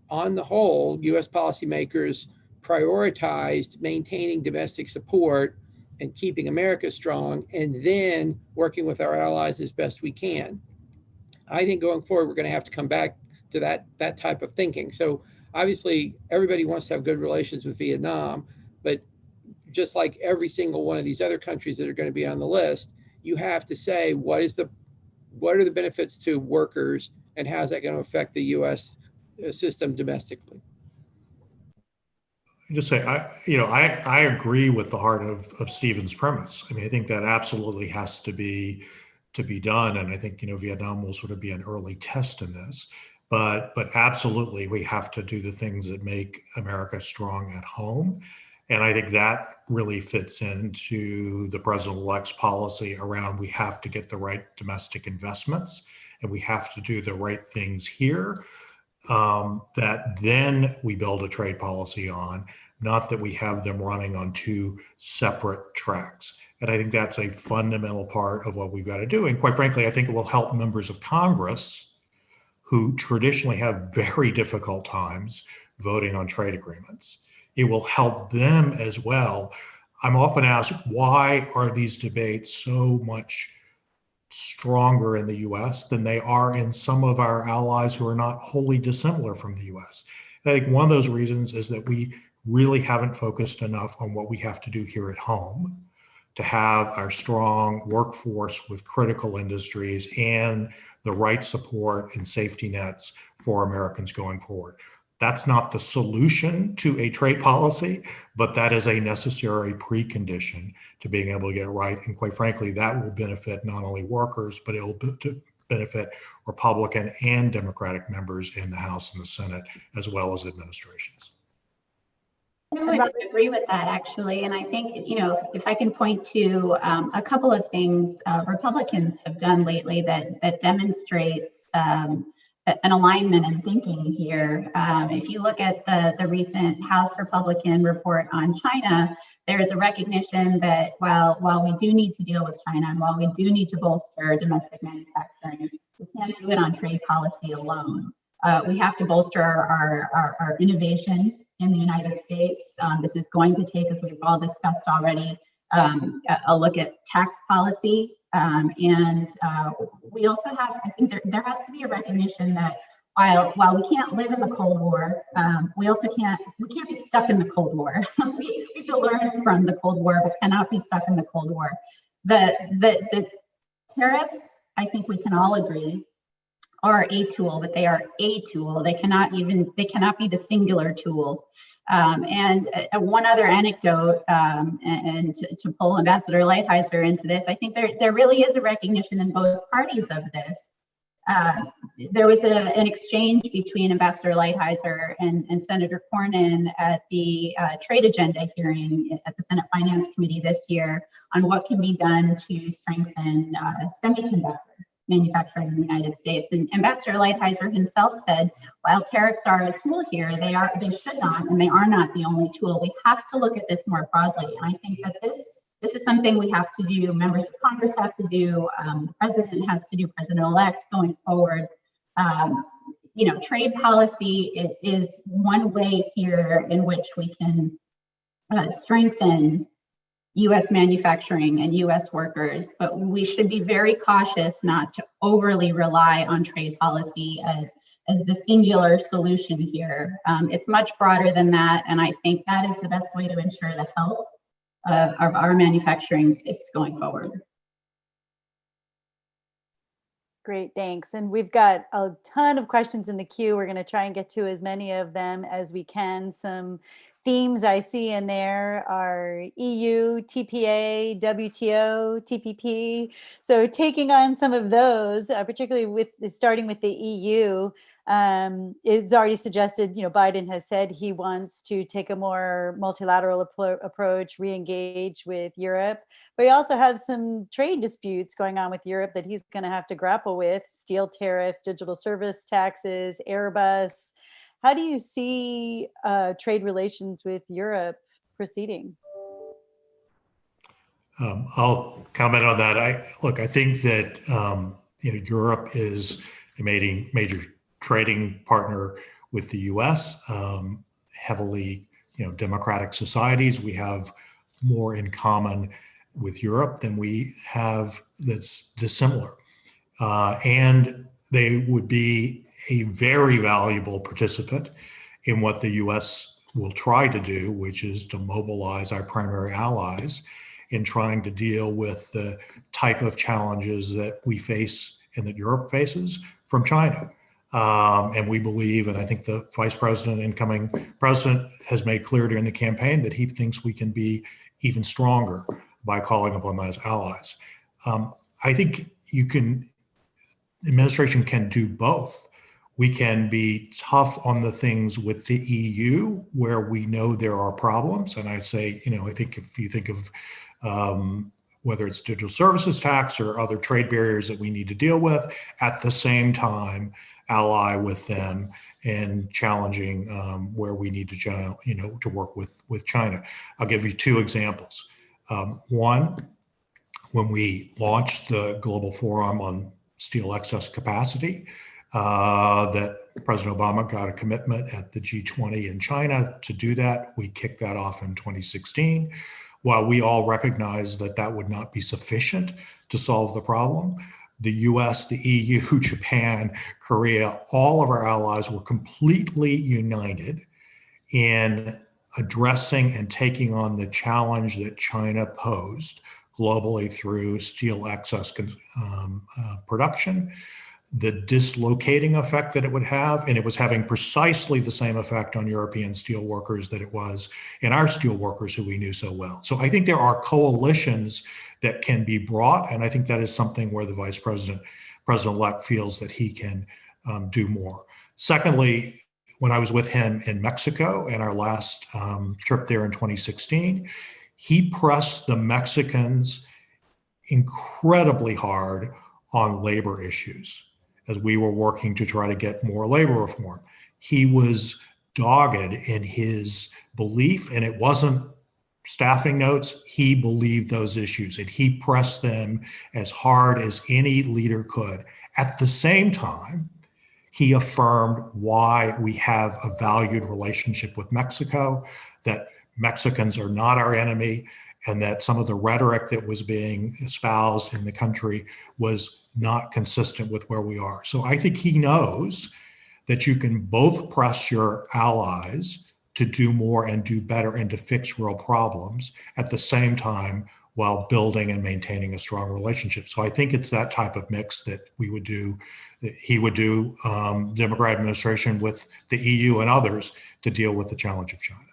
on the whole, US policymakers prioritized maintaining domestic support and keeping America strong, and then working with our allies as best we can. I think going forward, we're going to have to come back to that type of thinking. So obviously, everybody wants to have good relations with Vietnam, but just like every single one of these other countries that are going to be on the list, you have to say, what are the benefits to workers, and how's that going to affect the U.S. system domestically? Just say, I agree with the heart of Stephen's premise. I mean, I think that absolutely has to be done, and I think Vietnam will sort of be an early test in this. But absolutely, we have to do the things that make America strong at home, and I think that really fits into the president-elect's policy around we have to get the right domestic investments, and we have to do the right things here. That then we build a trade policy on, not that we have them running on two separate tracks. And I think that's a fundamental part of what we've got to do. And quite frankly, I think it will help members of Congress who traditionally have very difficult times voting on trade agreements. It will help them as well. I'm often asked, why are these debates so much stronger in the US than they are in some of our allies who are not wholly dissimilar from the US? And I think one of those reasons is that we really haven't focused enough on what we have to do here at home to have our strong workforce with critical industries and the right support and safety nets for Americans going forward. That's not the solution to a trade policy, but that is a necessary precondition to being able to get it right. And quite frankly, that will benefit not only workers, but it will benefit Republican and Democratic members in the House and the Senate, as well as administrations. I would agree with that, actually. And I think, if I can point to a couple of things Republicans have done lately that demonstrates an alignment in thinking here. If you look at the recent House Republican report on China, there is a recognition that while we do need to deal with China, and while we do need to bolster domestic manufacturing, we can't do it on trade policy alone. We have to bolster our innovation in the United States. This is going to take, as we've all discussed already, a look at tax policy. And we also have, I think there has to be a recognition that while we can't live in the Cold War, we can't be stuck in the Cold War. We have to learn from the Cold War, but cannot be stuck in the Cold War. The tariffs, I think we can all agree, are a tool, but they are a tool. They cannot be the singular tool. And one other anecdote, and to pull Ambassador Lighthizer into this, I think there really is a recognition in both parties of this. There was an exchange between Ambassador Lighthizer and Senator Cornyn at the trade agenda hearing at the Senate Finance Committee this year on what can be done to strengthen semiconductor manufacturing in the United States. And Ambassador Lighthizer himself said, while tariffs are a tool here, they should not, and they are not the only tool. We have to look at this more broadly. And I think that this is something we have to do, members of Congress have to do, the president has to do, president-elect going forward. Trade policy is one way here in which we can strengthen U.S. manufacturing and U.S. workers, but we should be very cautious not to overly rely on trade policy as the singular solution here. It's much broader than that, and I think that is the best way to ensure the health of our manufacturing is going forward. Great, thanks. And we've got a ton of questions in the queue. We're going to try and get to as many of them as we can. Some themes I see in there are EU, TPA, WTO, TPP. So taking on some of those, particularly with starting with the EU, it's already suggested, Biden has said he wants to take a more multilateral approach, re-engage with Europe. But we also have some trade disputes going on with Europe that he's going to have to grapple with: steel tariffs, digital service taxes, Airbus. How do you see trade relations with Europe proceeding? I'll comment on that. I think that Europe is a major trading partner with the U.S. Heavily, democratic societies. We have more in common with Europe than we have that's dissimilar, and they would be a very valuable participant in what the U.S. will try to do, which is to mobilize our primary allies in trying to deal with the type of challenges that we face and that Europe faces from China. And we believe, and I think the vice president, incoming president, has made clear during the campaign that he thinks we can be even stronger by calling upon those allies. I think administration can do both. We can be tough on the things with the EU where we know there are problems. And I say, I think if you think of whether it's digital services tax or other trade barriers that we need to deal with, at the same time, ally with them in challenging where we need to work with China. I'll give you two examples. One, when we launched the Global Forum on Steel Excess Capacity, that President Obama got a commitment at the G20 in China to do that. We kicked that off in 2016. While we all recognize that that would not be sufficient to solve the problem, the US, the EU, Japan, Korea, all of our allies were completely united in addressing and taking on the challenge that China posed globally through steel excess production, the dislocating effect that it would have, and it was having precisely the same effect on European steel workers that it was in our steel workers who we knew so well. So I think there are coalitions that can be brought, and I think that is something where the vice president, President-elect, feels that he can do more. Secondly, when I was with him in Mexico in our last trip there in 2016, he pressed the Mexicans incredibly hard on labor issues as we were working to try to get more labor reform. He was dogged in his belief, and it wasn't staffing notes. He believed those issues, and he pressed them as hard as any leader could. At the same time, he affirmed why we have a valued relationship with Mexico, that Mexicans are not our enemy, and that some of the rhetoric that was being espoused in the country was not consistent with where we are. So I think he knows that you can both press your allies to do more and do better and to fix real problems at the same time while building and maintaining a strong relationship. So I think it's that type of mix that we would do, that he would do, Democrat administration with the EU and others to deal with the challenge of China.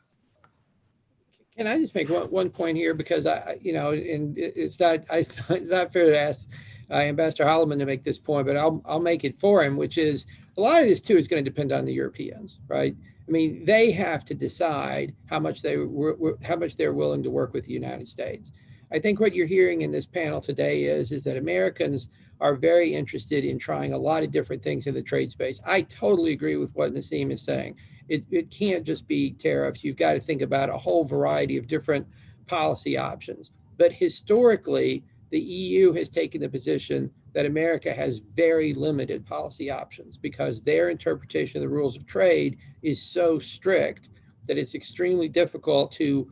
Can I just make one point here, because it's not fair to ask Ambassador Holleyman to make this point, but I'll make it for him, which is a lot of this too is going to depend on the Europeans, right? I mean, they have to decide how much they're willing to work with the United States. I think what you're hearing in this panel today is that Americans are very interested in trying a lot of different things in the trade space. I totally agree with what Naseem is saying. It can't just be tariffs. You've got to think about a whole variety of different policy options. But historically, the EU has taken the position that America has very limited policy options because their interpretation of the rules of trade is so strict that it's extremely difficult to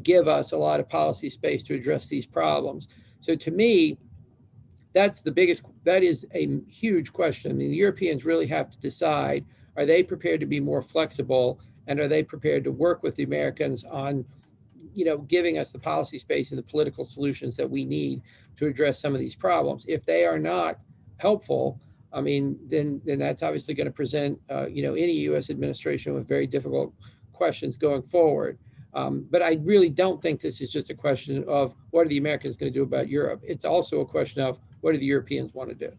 give us a lot of policy space to address these problems. So to me, that is a huge question. I mean, the Europeans really have to decide, are they prepared to be more flexible, and are they prepared to work with the Americans on, giving us the policy space and the political solutions that we need to address some of these problems? If they are not helpful, I mean, then that's obviously going to present, any U.S. administration with very difficult questions going forward. But I really don't think this is just a question of what are the Americans going to do about Europe. It's also a question of what do the Europeans want to do.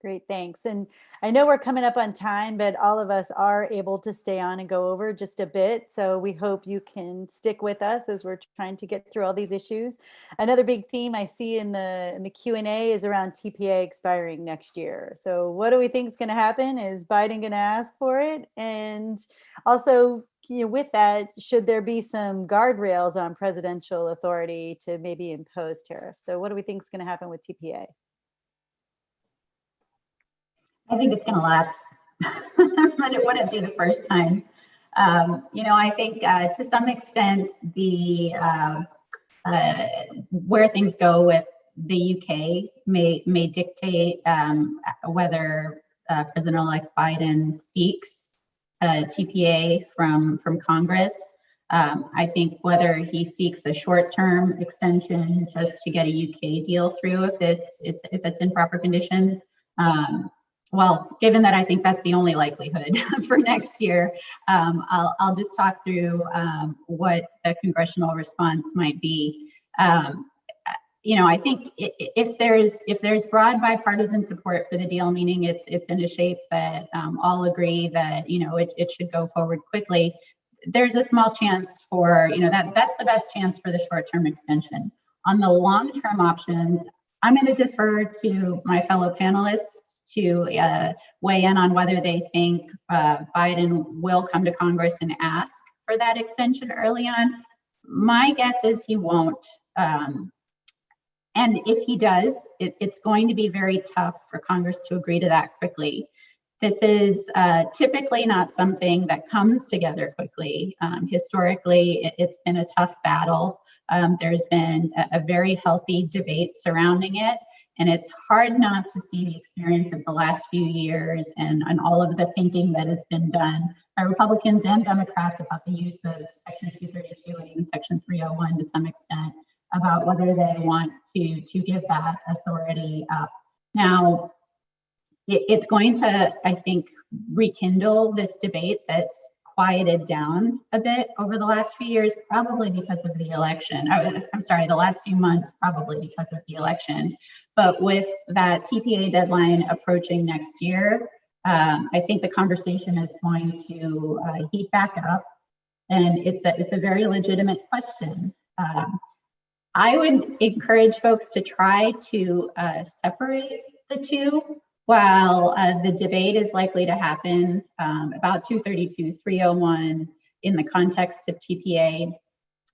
Great, thanks. And I know we're coming up on time, but all of us are able to stay on and go over just a bit. So we hope you can stick with us as we're trying to get through all these issues. Another big theme I see in the Q&A is around TPA expiring next year. So what do we think is going to happen? Is Biden going to ask for it? And also, with that, should there be some guardrails on presidential authority to maybe impose tariffs? So what do we think is going to happen with TPA? I think it's going to lapse, but it wouldn't be the first time. I think to some extent the where things go with the UK may dictate whether President-elect Biden seeks TPA from Congress. I think whether he seeks a short-term extension just to get a UK deal through if it's in proper condition. Well, given that I think that's the only likelihood for next year, I'll just talk through what the congressional response might be. I think if there's broad bipartisan support for the deal, meaning it's in a shape that all agree that it should go forward quickly, there's a small chance for that's the best chance for the short-term extension. On the long-term options, I'm going to defer to my fellow panelists to weigh in on whether they think Biden will come to Congress and ask for that extension early on. My guess is he won't. And if he does, it's going to be very tough for Congress to agree to that quickly. This is typically not something that comes together quickly. Historically, it's been a tough battle. There's been a very healthy debate surrounding it. And it's hard not to see the experience of the last few years and all of the thinking that has been done by Republicans and Democrats about the use of Section 232 and even Section 301 to some extent about whether they want to give that authority up. Now, it's going to, I think, rekindle this debate that's quieted down a bit over the last few years, probably because of the election. The last few months, probably because of the election. But with that TPA deadline approaching next year, I think the conversation is going to heat back up, and it's a very legitimate question. I would encourage folks to try to separate the two. While the debate is likely to happen about 232, 301 in the context of TPA,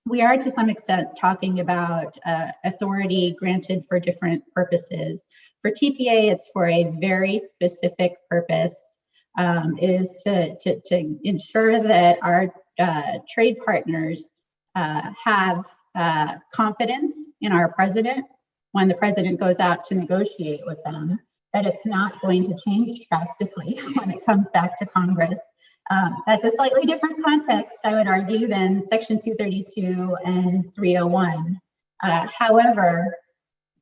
we are to some extent talking about authority granted for different purposes. For TPA, it's for a very specific purpose. It is to ensure that our trade partners have confidence in our president when the president goes out to negotiate with them, that it's not going to change drastically when it comes back to Congress. That's a slightly different context, I would argue, than Section 232 and 301. However,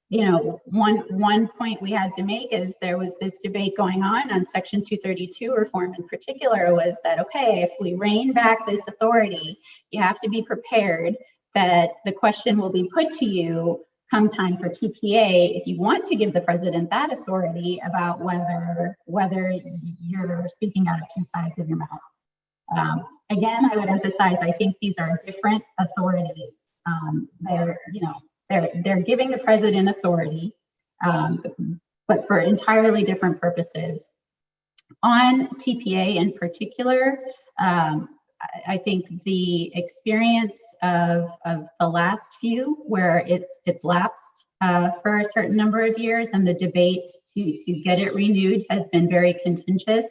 one point we had to make is there was this debate going on Section 232 reform in particular was that, okay, if we rein back this authority, you have to be prepared that the question will be put to you come time for TPA, if you want to give the president that authority about whether you're speaking out of two sides of your mouth. Again, I would emphasize, I think these are different authorities. They're giving the president authority, but for entirely different purposes. On TPA in particular, I think the experience of the last few where it's lapsed for a certain number of years and the debate to get it renewed has been very contentious.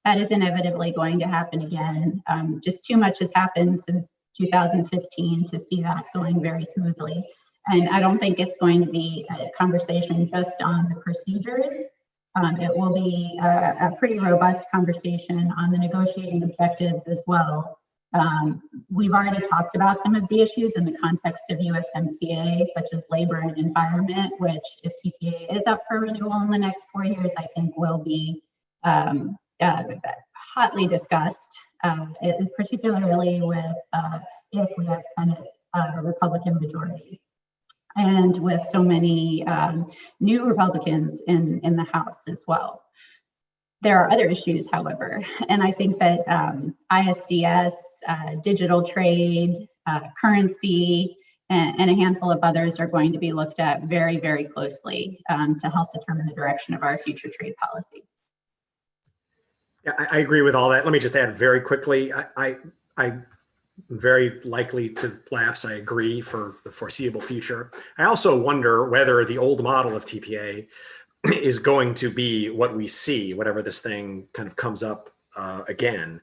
That is inevitably going to happen again. Just too much has happened since 2015 to see that going very smoothly. And I don't think it's going to be a conversation just on the procedures. It will be a pretty robust conversation on the negotiating objectives as well. We've already talked about some of the issues in the context of USMCA, such as labor and environment, which if TPA is up for renewal in the next 4 years, I think will be hotly discussed particularly with if we have Senate Republican majority. And with so many new Republicans in the House as well. There are other issues, however, and I think that ISDS, digital trade, currency, and a handful of others are going to be looked at very, very closely to help determine the direction of our future trade policy. Yeah, I agree with all that. Let me just add very quickly. I'm very likely to lapse. I agree for the foreseeable future. I also wonder whether the old model of TPA is going to be what we see, whatever this thing kind of comes up again.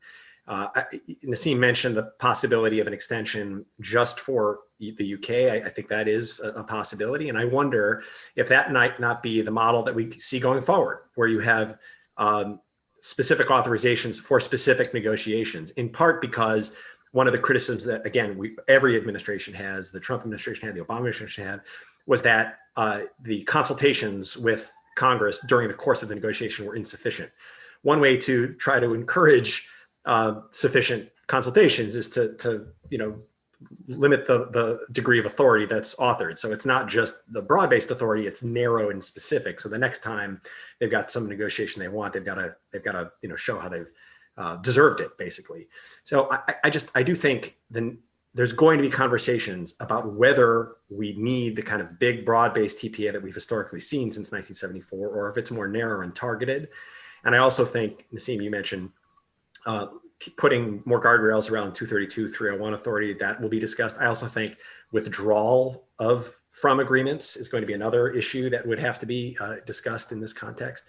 Naseem mentioned the possibility of an extension just for the UK. I think that is a possibility. And I wonder if that might not be the model that we see going forward, where you have specific authorizations for specific negotiations, in part because one of the criticisms that, again, every administration has, the Trump administration had, the Obama administration had, was that the consultations with Congress during the course of the negotiation were insufficient. One way to try to encourage sufficient consultations is to limit the degree of authority that's authored. So it's not just the broad-based authority; it's narrow and specific. So the next time they've got some negotiation they want, they've got to show how they've deserved it, basically. So I do think then there's going to be conversations about whether we need the kind of big broad-based TPA that we've historically seen since 1974, or if it's more narrow and targeted. And I also think, Naseem, you mentioned putting more guardrails around 232, 301 authority, that will be discussed. I also think withdrawal from agreements is going to be another issue that would have to be discussed in this context.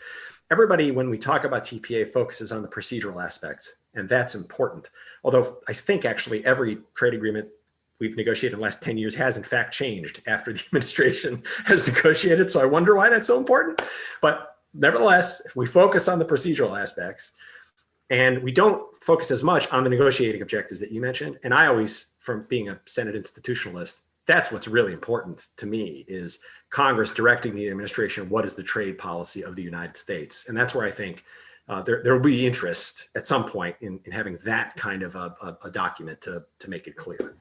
Everybody, when we talk about TPA, focuses on the procedural aspects, and that's important. Although I think actually every trade agreement we've negotiated in the last 10 years has in fact changed after the administration has negotiated. So I wonder why that's so important. But nevertheless, if we focus on the procedural aspects, and we don't focus as much on the negotiating objectives that you mentioned, and I always, from being a Senate institutionalist, that's what's really important to me, is Congress directing the administration, what is the trade policy of the United States? And that's where I think there will be interest at some point in having that kind of a document to make it clear.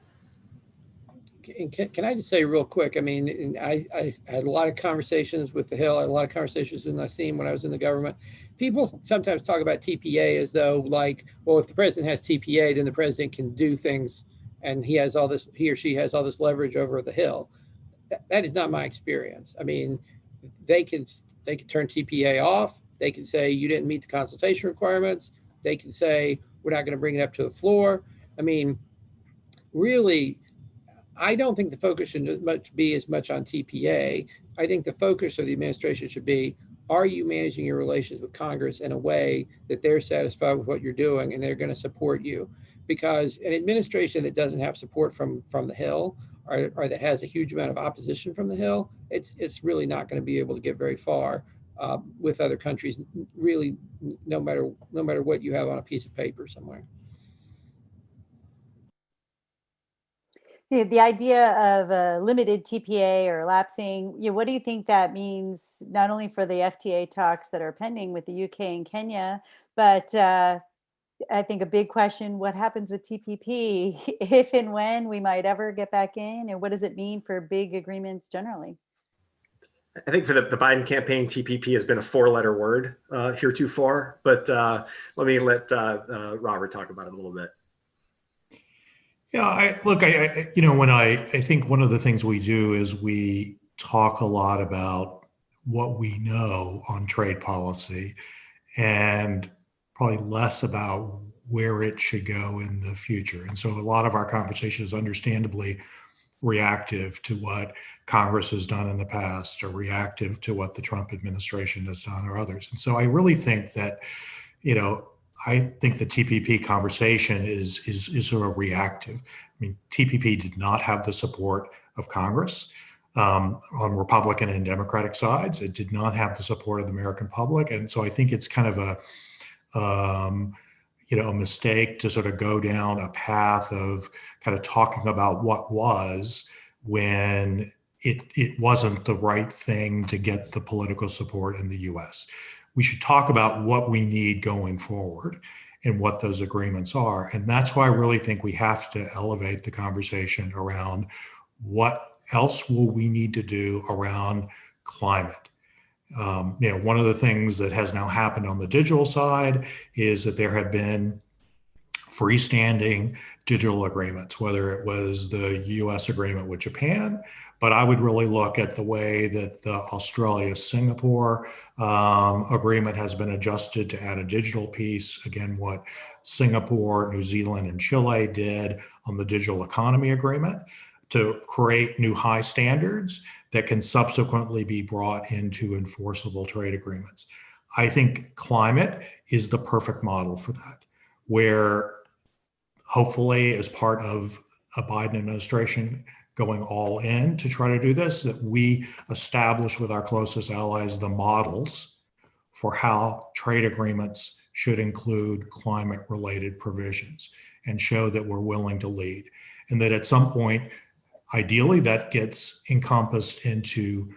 Can I just say real quick, I mean, I had a lot of conversations with the Hill, I had a lot of conversations with Nasim when I was in the government. People sometimes talk about TPA as though, like, well, if the president has TPA, then the president can do things and he or she has all this leverage over the Hill. That is not my experience. I mean, they can turn TPA off. They can say you didn't meet the consultation requirements. They can say we're not going to bring it up to the floor. I mean, really, I don't think the focus should be as much on TPA. I think the focus of the administration should be, are you managing your relations with Congress in a way that they're satisfied with what you're doing and they're going to support you? Because an administration that doesn't have support from the Hill, or that has a huge amount of opposition from the Hill, it's really not going to be able to get very far with other countries, really, no matter what you have on a piece of paper somewhere. The idea of a limited TPA or lapsing, what do you think that means, not only for the FTA talks that are pending with the UK and Kenya, but I think a big question, what happens with TPP if and when we might ever get back in, and what does it mean for big agreements generally? I think for the Biden campaign, TPP has been a four-letter word heretofore, but let Robert talk about it a little bit. Yeah, I think one of the things we do is we talk a lot about what we know on trade policy and probably less about where it should go in the future. And so a lot of our conversation is understandably reactive to what Congress has done in the past, or reactive to what the Trump administration has done, or others. And so I really think that, I think the TPP conversation is sort of reactive. I mean, TPP did not have the support of Congress on Republican and Democratic sides. It did not have the support of the American public. And so I think it's kind of a mistake to sort of go down a path of kind of talking about what was, when it wasn't the right thing to get the political support in the US. We should talk about what we need going forward. in what those agreements are. And that's why I really think we have to elevate the conversation around what else will we need to do around climate. One of the things that has now happened on the digital side is that there have been freestanding digital agreements, whether it was the US agreement with Japan, but I would really look at the way that the Australia-Singapore agreement has been adjusted to add a digital piece. Again, what Singapore, New Zealand, and Chile did on the digital economy agreement to create new high standards that can subsequently be brought into enforceable trade agreements. I think climate is the perfect model for that, where hopefully as part of a Biden administration going all in to try to do this, that we establish with our closest allies the models for how trade agreements should include climate-related provisions and show that we're willing to lead. And that at some point, ideally, that gets encompassed into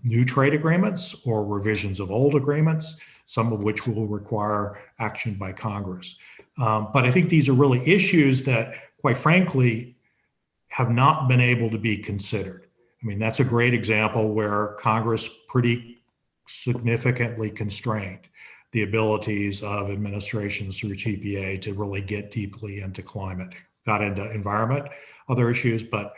new trade agreements or revisions of old agreements, some of which will require action by Congress. But I think these are really issues that, quite frankly, have not been able to be considered. I mean, that's a great example where Congress pretty significantly constrained the abilities of administrations through TPA to really get deeply into climate, got into environment, other issues, but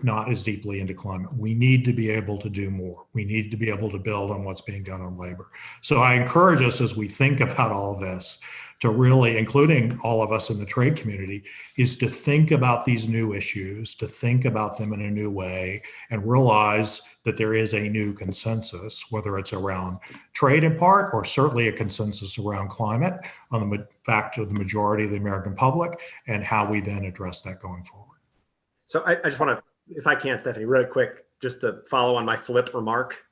not as deeply into climate. We need to be able to do more. We need to be able to build on what's being done on labor. So I encourage us as we think about all this to really, including all of us in the trade community, is to think about these new issues, to think about them in a new way, and realize that there is a new consensus, whether it's around trade in part, or certainly a consensus around climate on the fact of the majority of the American public, and how we then address that going forward. So I just want to, if I can, Stephanie, really quick, just to follow on my flip remark.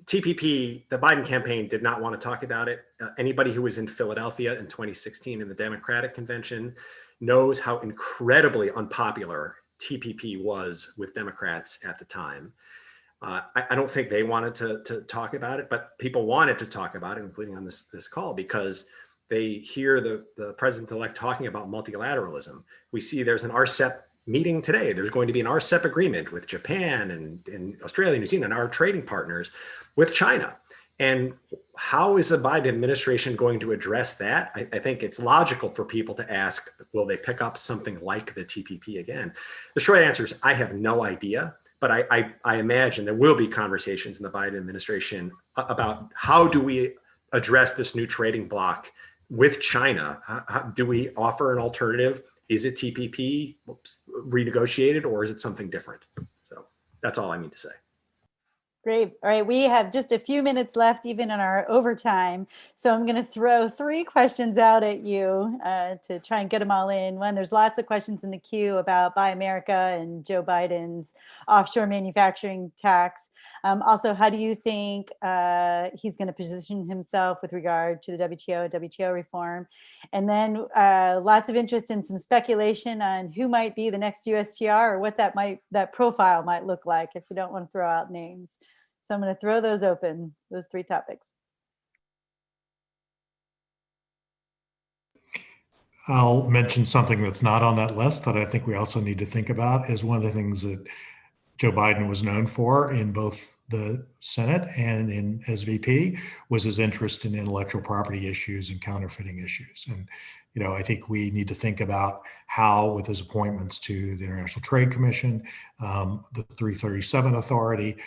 TPP, the Biden campaign did not want to talk about it. Anybody who was in Philadelphia in 2016 in the Democratic convention knows how incredibly unpopular TPP was with Democrats at the time. I don't think they wanted to talk about it, but people wanted to talk about it, including on this call, because they hear the president-elect talking about multilateralism. We see there's an RCEP meeting today. There's going to be an RCEP agreement with Japan and Australia, New Zealand, and our trading partners with China. And how is the Biden administration going to address that? I think it's logical for people to ask, will they pick up something like the TPP again? The short answer is I have no idea, but I imagine there will be conversations in the Biden administration about how do we address this new trading bloc with China. How, do we offer an alternative? Is it TPP renegotiated, or is it something different? So that's all I mean to say. Great. All right. We have just a few minutes left, even in our overtime. So I'm going to throw 3 questions out at you to try and get them all in. One, there's lots of questions in the queue about Buy America and Joe Biden's offshore manufacturing tax. Also, how do you think he's going to position himself with regard to the WTO reform? And then lots of interest in some speculation on who might be the next USTR or what that profile might look like, if you don't want to throw out names. So I'm going to throw those open, those 3 topics. I'll mention something that's not on that list that I think we also need to think about is one of the things that Joe Biden was known for in both the Senate and in as VP was his interest in intellectual property issues and counterfeiting issues. And, I think we need to think about how, with his appointments to the International Trade Commission, the 337 Authority,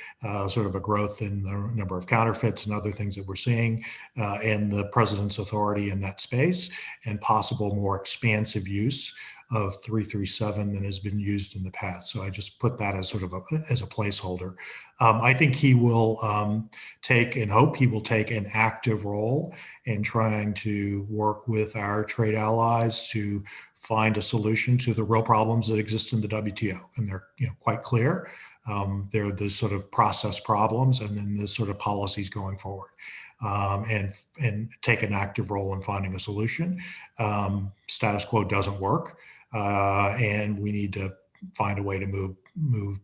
sort of a growth in the number of counterfeits and other things that we're seeing, and the president's authority in that space, and possible more expansive use of 337 than has been used in the past. So I just put that as sort of as a placeholder. I think he will take and hope he will take an active role in trying to work with our trade allies to find a solution to the real problems that exist in the WTO. And they're quite clear. They're the sort of process problems and then the sort of policies going forward. And take an active role in finding a solution. Status quo doesn't work. And we need to find a way to move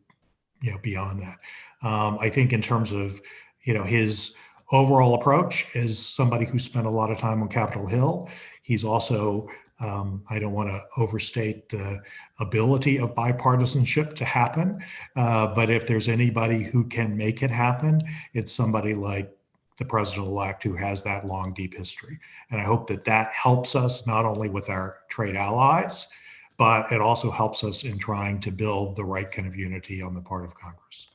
beyond that. I think in terms of, his overall approach as somebody who spent a lot of time on Capitol Hill, He's also, I don't want to overstate the ability of bipartisanship to happen, but if there's anybody who can make it happen, it's somebody like the president-elect who has that long, deep history. And I hope that that helps us not only with our trade allies, but it also helps us in trying to build the right kind of unity on the part of Congress.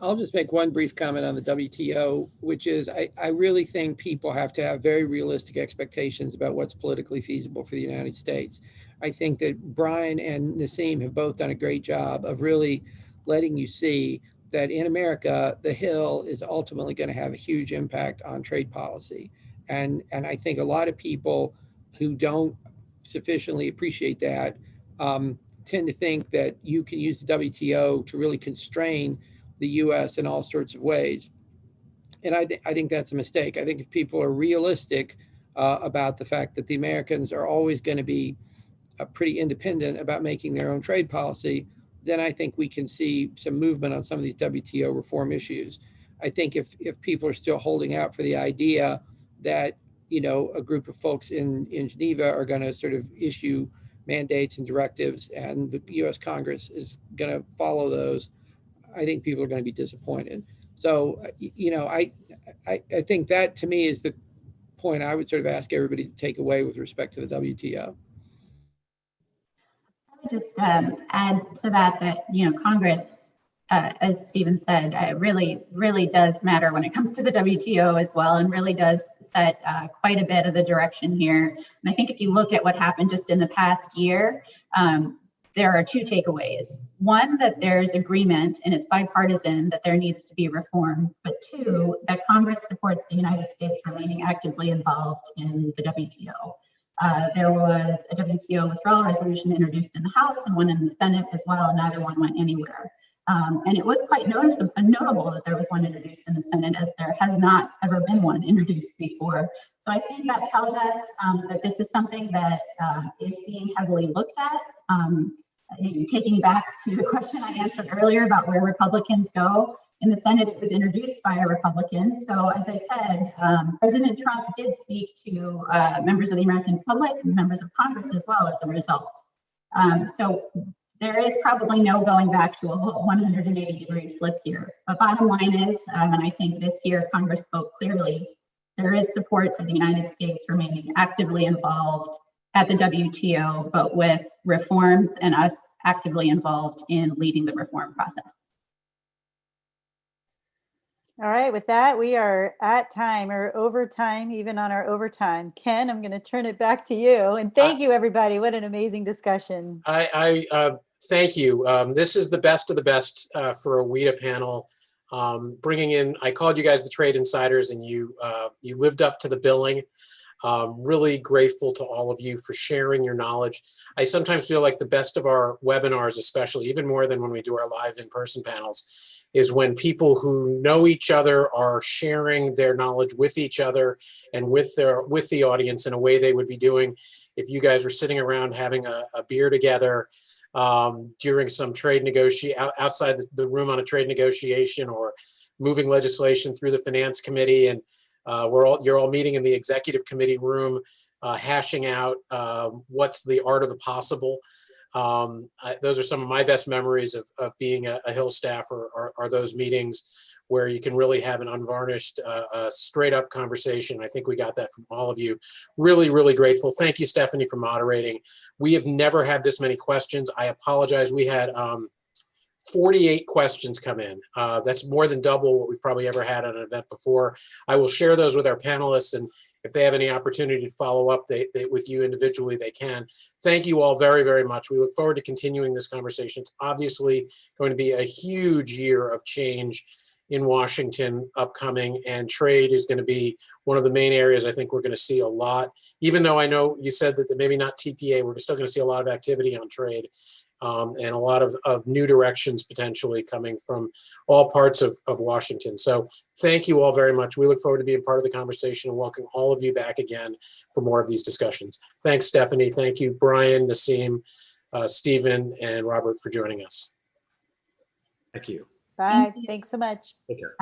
I'll just make one brief comment on the WTO, which is I really think people have to have very realistic expectations about what's politically feasible for the United States. I think that Brian and Naseem have both done a great job of really letting you see that in America, the Hill is ultimately going to have a huge impact on trade policy. And I think a lot of people who don't sufficiently appreciate that tend to think that you can use the WTO to really constrain the US in all sorts of ways. And I think that's a mistake. I think if people are realistic about the fact that the Americans are always going to be pretty independent about making their own trade policy, then I think we can see some movement on some of these WTO reform issues. I think if people are still holding out for the idea that, you know, a group of folks in Geneva are going to sort of issue mandates and directives and the US Congress is going to follow those, I think people are going to be disappointed. So, you know, I think that to me is the point I would sort of ask everybody to take away with respect to the WTO. I would just add to that, you know, Congress, as Stephen said, really does matter when it comes to the WTO as well, and really does set quite a bit of the direction here. And I think if you look at what happened just in the past year, there are two takeaways. One, that there's agreement and it's bipartisan that there needs to be reform, but two, that Congress supports the United States remaining actively involved in the WTO. There was a WTO withdrawal resolution introduced in the House and one in the Senate as well, and neither one went anywhere. And it was quite notable that there was one introduced in the Senate, as there has not ever been one introduced before. So I think that tells us that this is something that is being heavily looked at. Taking back to the question I answered earlier about where Republicans go, in the Senate it was introduced by a Republican. So as I said, President Trump did speak to members of the American public and members of Congress as well as a result. So there is probably no going back to a 180-degree flip here. But bottom line is, and I think this year Congress spoke clearly, there is support for the United States remaining actively involved at the WTO, but with reforms and us actively involved in leading the reform process. All right, with that, we are at time or overtime, even on our overtime. Ken, I'm going to turn it back to you. And thank you, everybody. What an amazing discussion. Thank you. This is the best of the best for a WITA panel. Bringing in, I called you guys the trade insiders, and you lived up to the billing. Really grateful to all of you for sharing your knowledge. I sometimes feel like the best of our webinars, especially even more than when we do our live in-person panels, is when people who know each other are sharing their knowledge with each other and with the audience in a way they would be doing if you guys were sitting around having a beer together during some trade negotiation outside the room on a trade negotiation, or moving legislation through the finance committee, and you're all meeting in the executive committee room, hashing out what's the art of the possible. Those are some of my best memories of being a Hill staffer, are those meetings where you can really have an unvarnished, straight up conversation. I think we got that from all of you. Really, really grateful. Thank you, Stephanie, for moderating. We have never had this many questions. I apologize. We had 48 questions come in. That's more than double what we've probably ever had on an event before. I will share those with our panelists, and if they have any opportunity to follow up with you individually, they can. Thank you all very, very much. We look forward to continuing this conversation. It's obviously going to be a huge year of change in Washington upcoming, and trade is going to be one of the main areas I think we're going to see a lot. Even though I know you said that maybe not TPA, we're still going to see a lot of activity on trade. And a lot of new directions potentially coming from all parts of Washington. So thank you all very much. We look forward to being part of the conversation and welcome all of you back again for more of these discussions. Thanks, Stephanie. Thank you, Brian, Naseem, Stephen, and Robert for joining us. Thank you. Bye. Thanks so much. Take care.